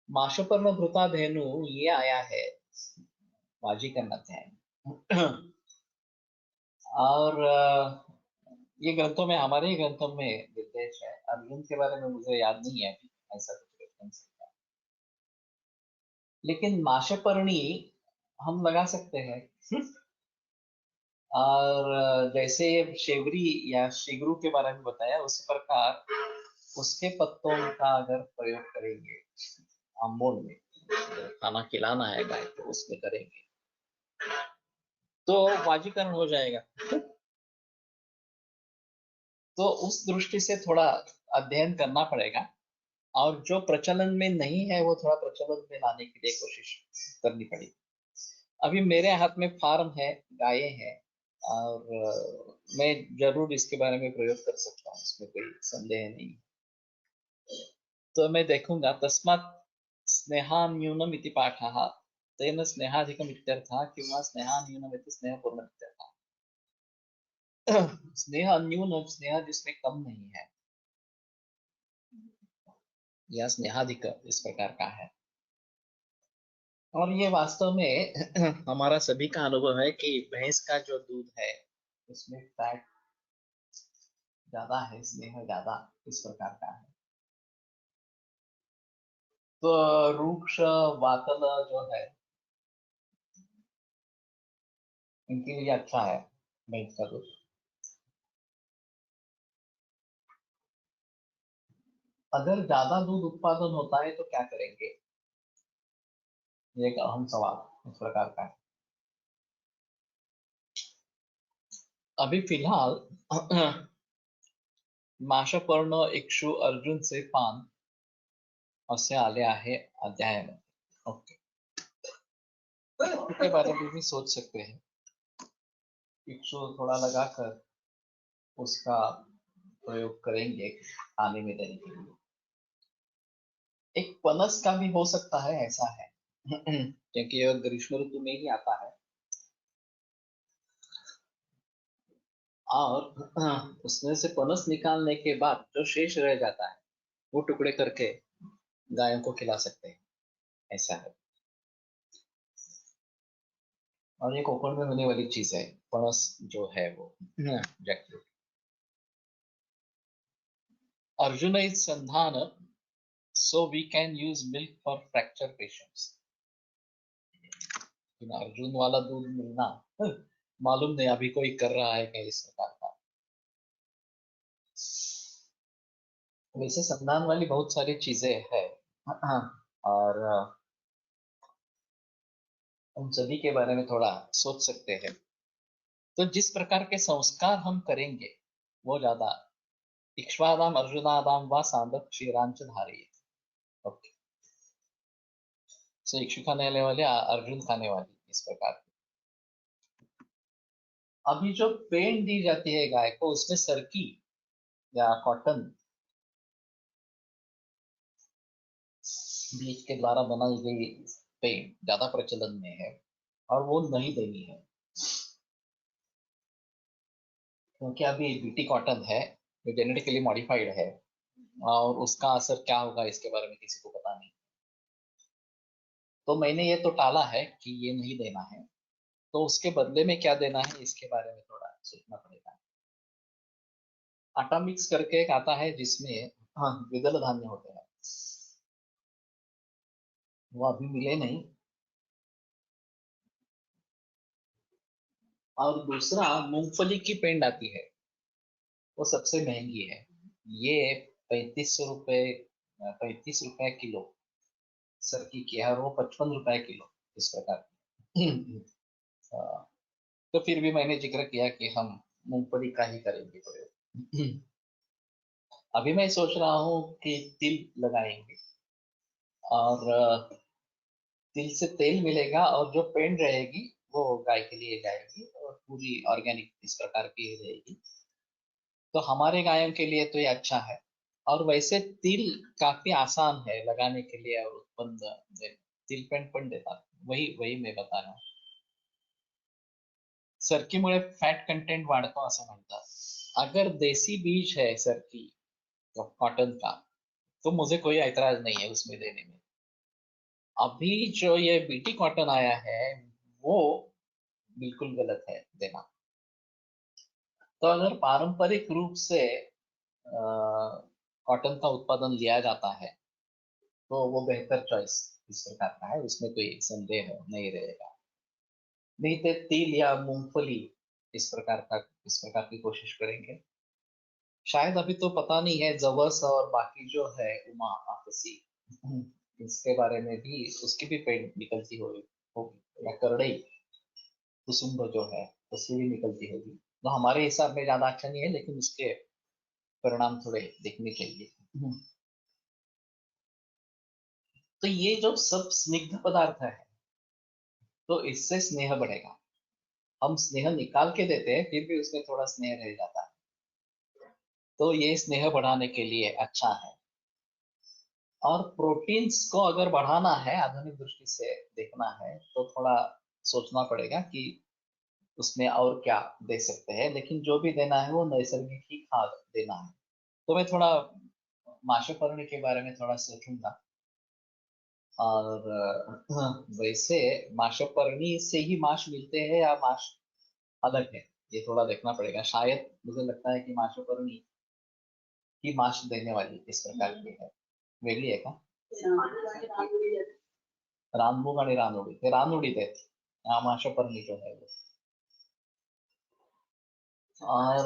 Speaker 2: माशपर्म भृता धेनु ये आया है वाजीकरण अध्याय. और ये ग्रंथों में, हमारे ही ग्रंथों में निर्देश है. अर्जुन के बारे में मुझे याद नहीं है अभी ऐसा कुछ रेफरेंस है. लेकिन माशपर्णी हम लगा सकते हैं. और जैसे शेवरी या शिगरू के बारे में बताया उसी प्रकार उसके पत्तों का अगर प्रयोग करेंगे अमूल में, खाना खिलाना है गाय को उसमें करेंगे तो वाजीकरण हो जाएगा. तो उस दृष्टि से थोड़ा अध्ययन करना पड़ेगा. और जो प्रचलन में नहीं है वो थोड़ा प्रचलन में लाने के लिए कोशिश करनी पड़ेगी. अभी मेरे हाथ में फार्म है, गायें हैं, और मैं जरूर इसके बारे में प्रयोग कर सकता हूँ, इसमें कोई संदेह नहीं. तो मैं देखूंगा. तस्मात् स्नेहान्यूनम इति पाठः तेन स्नेहाधिकम इत्यर्थः किंवा स्नेहान्यूनम इति स्नेहपूर्णम इत्यर्थः. स्नेह अन्यून, स्नेह जिसमें कम नहीं है, या स्नेहाधिक इस प्रकार का है. और ये वास्तव में हमारा सभी का अनुभव है कि भैंस का जो दूध है उसमें फैट ज्यादा है, स्नेह ज्यादा इस प्रकार का है. तो रूक्ष वातल जो है इनके लिए अच्छा है भैंस का दूध. अगर ज्यादा दूध उत्पादन होता है तो क्या करेंगे, ये एक अहम सवाल इस प्रकार का है. अभी फिलहाल माशपर्ण इक्षु अर्जुनचे पान असे आले आहे अध्यायामध्ये. ओके. के बारे में भी सोच सकते हैं. इक्षु थोड़ा लगाकर उसका प्रयोग करेंगे खाने में देने के लिए. एक पनस का भी हो सकता है, ऐसा है. क्योंकि यह ग्रीष्म ऋतु में ही आता है. और उसमें से पनस निकालने के बाद जो शेष रह जाता है वो टुकड़े करके गायों को खिला सकते हैं, ऐसा है. और ये कोकण में होने वाली चीज है पनस जो है वो jackfruit. Arjun is Sandhan so we can use milk for fracture patients. Arjun वाला दूध मिलना मालूम नहीं अभी कोई कर रहा है क्या इस प्रकार का. वैसे संधान वाली बहुत सारी चीजें हैं. और उन सभी के बारे में थोड़ा सोच सकते हैं. तो जिस प्रकार के संस्कार हम करेंगे वो ज्यादा. इक्ष्वादाम अर्जुनादाम व सांदक क्षीरांच धारिये. ओके. सो इक्षु खाने वाले अर्जुन खाने वाली इस प्रकार की. अभी जो पेंट दी जाती है गाय को उसमें सरकी या कॉटन ब्लीच के द्वारा बनाई गई पेंट ज्यादा प्रचलन में है और वो नहीं देनी है, क्योंकि अभी बीटी कॉटन है जो जेनेटिकली मॉडिफाइड है और उसका असर क्या होगा इसके बारे में किसी को पता नहीं। तो मैंने ये तो टाला है कि ये नहीं देना है, तो उसके बदले में क्या देना है इसके बारे में थोड़ा सोचना पड़ेगा। आटा मिक्स करके एक आता है जिसमें हाँ द्विदल धान्य होते हैं, वो अभी मिले नहीं। और दूसरा मूंगफली की पेंड आती है, वो सबसे महंगी है। ये 3500 रुपये, 35 रुपए किलो सर की है, और वो 55 रुपए किलो इस प्रकार की। तो फिर भी मैंने जिक्र किया कि हम मूंगफली का ही करेंगे प्रयोग। अभी मैं सोच रहा हूँ कि तिल लगाएंगे, और तिल से तेल मिलेगा और जो पेंड रहेगी वो गाय के लिए जाएगी और पूरी ऑर्गेनिक इस प्रकार की ही रहेगी। तो हमारे गायों के लिए तो ये अच्छा है। और वैसे तिल काफी आसान है लगाने के लिए और उत्पन्न तिल पेंट पण देतात, वही वही मैं बता रहा हूँ। सरकीमुळे फॅट कंटेंट वाढतो असं म्हणतात। अगर देसी बीज है सरकी कॉटन का, तो मुझे कोई ऐतराज नहीं है उसमें देने में। अभी जो ये बीटी कॉटन आया है वो बिल्कुल गलत है देना। तो अगर पारंपरिक रूप से कॉटन का उत्पादन लिया जाता है तो वो बेहतर चॉइस इस प्रकार का है, उसमें कोई संदेह नहीं रहेगा। नहीं तो तिल या मूंगफली इस प्रकार की कोशिश करेंगे। शायद अभी तो पता नहीं है, जवस और बाकी जो है उमा आपसी, इसके बारे में भी उसकी भी पेंट निकलती होगी या करड़ई कुसुम्ब जो है उसकी भी निकलती होगी। तो हमारे हिसाब में ज्यादा अच्छा नहीं है, लेकिन उसके परिणाम थोड़े देखने चाहिए। तो ये जो सब स्निग्ध पदार्थ है, तो इससे स्नेह बढ़ेगा। हम स्नेह निकाल के देते हैं फिर भी उसमें थोड़ा स्नेह रह जाता है, तो ये स्नेह बढ़ाने के लिए अच्छा है। और प्रोटीन्स को अगर बढ़ाना है, आधुनिक दृष्टि से देखना है, तो थोड़ा सोचना पड़ेगा कि उसमें और क्या दे सकते हैं, लेकिन जो भी देना है वो नैसर्गिक ही खाद देना है। तो मैं थोड़ा माशोपर्ण के बारे में थोड़ा सोचूंगा। और वैसे माशोपर्णी से ही माश मिलते हैं या माश अलग है, ये थोड़ा देखना पड़ेगा। शायद मुझे लगता है कि माशोपर्णी ही माश देने वाली इस प्रकार की है, वेगळी आहे का? रानमुग आणि रानोडी, ते रानोडीत आहेत, हा माशोपर्णी जो है वो। और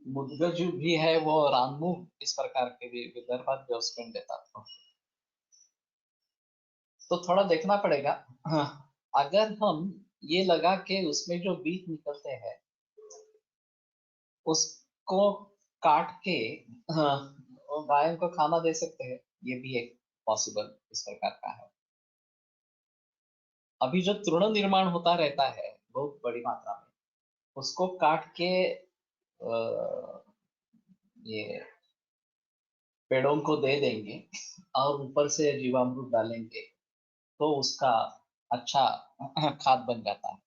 Speaker 2: मुदगज भी है वो रानमुग इस प्रकार के भी विदर्भात व्यवस्थित देतात। तो थोड़ा देखना पड़ेगा। हाँ, अगर हम ये लगा के उसमें जो बीज निकलते हैं उसको काट के, हाँ, और गायों को खाना दे सकते हैं, ये भी एक पॉसिबल इस प्रकार का है। अभी जो तृण निर्माण होता रहता है बहुत बड़ी मात्रा में, उसको काट के ये पेड़ों को दे देंगे और ऊपर से जीवामृत डालेंगे, तो उसका अच्छा खाद बन जाता है।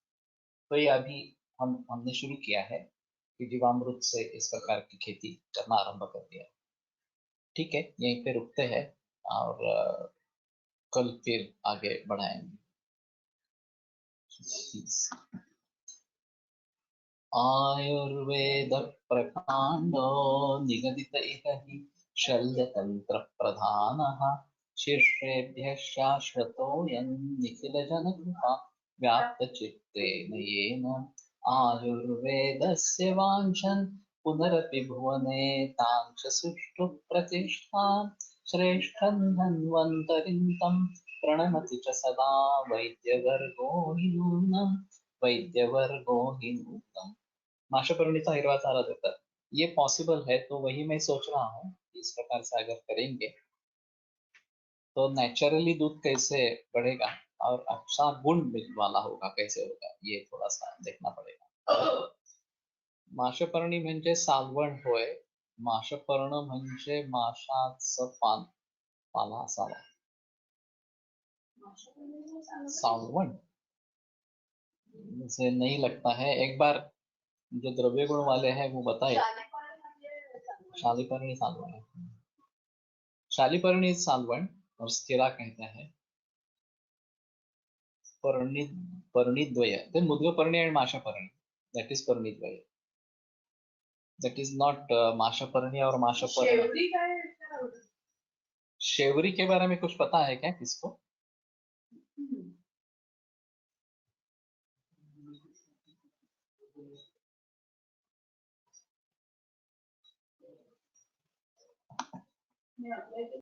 Speaker 2: तो ये अभी हमने शुरू किया है कि जीवामृत से इस प्रकार की खेती करना आरंभ कर दिया है। ठीक है, यहीं पे रुकते हैं और कल फिर आगे बढ़ाएंगे। आयुर्वेद प्रकांडो निगदित इह हि शल्यतंत्र प्रधानः शिष्येभ्यः शाश्वतोऽयं निखिलजनकृपा व्याप्तचित्तेन येन आयुर्वेदस्य वाञ्छन् पुनरपि भुवने तां च सुष्ठु प्रतिष्ठां श्रेष्ठं धन्वन्तरिं तं प्रणमति च सदा वैद्यवर्गो हि नूनम् वैद्यवर्गो हि नूतम। माशापरणीचा हिरवा चारा देतात, ये पॉसिबल है। तो वही मैं सोच रहा हूँ कि इस प्रकार से अगर करेंगे तो नेचुरली दूध कैसे बढ़ेगा और अच्छा गुण मिल वाला होगा, कैसे होगा ये थोड़ा सा देखना पड़ेगा। माशपर्णी म्हणजे सालवण होय, माशपर्ण म्हणजे माशाचं पान, पाला असावा। सालवंट, मुझे नहीं लगता है। एक बार जो द्रव्य गुण वाले हैं वो बताए। शालिपर्णी सालवंट है। शालिपर्णी सालवंट और स्थिरा कहते हैं पर्णी, पर्णिद्वय, then मुद्गपर्णी and माशापर्णी, that is पर्णिद्वय, that is not माशापर्णी और माशापर्णी। शेवरी के बारे में कुछ पता है क्या किसको?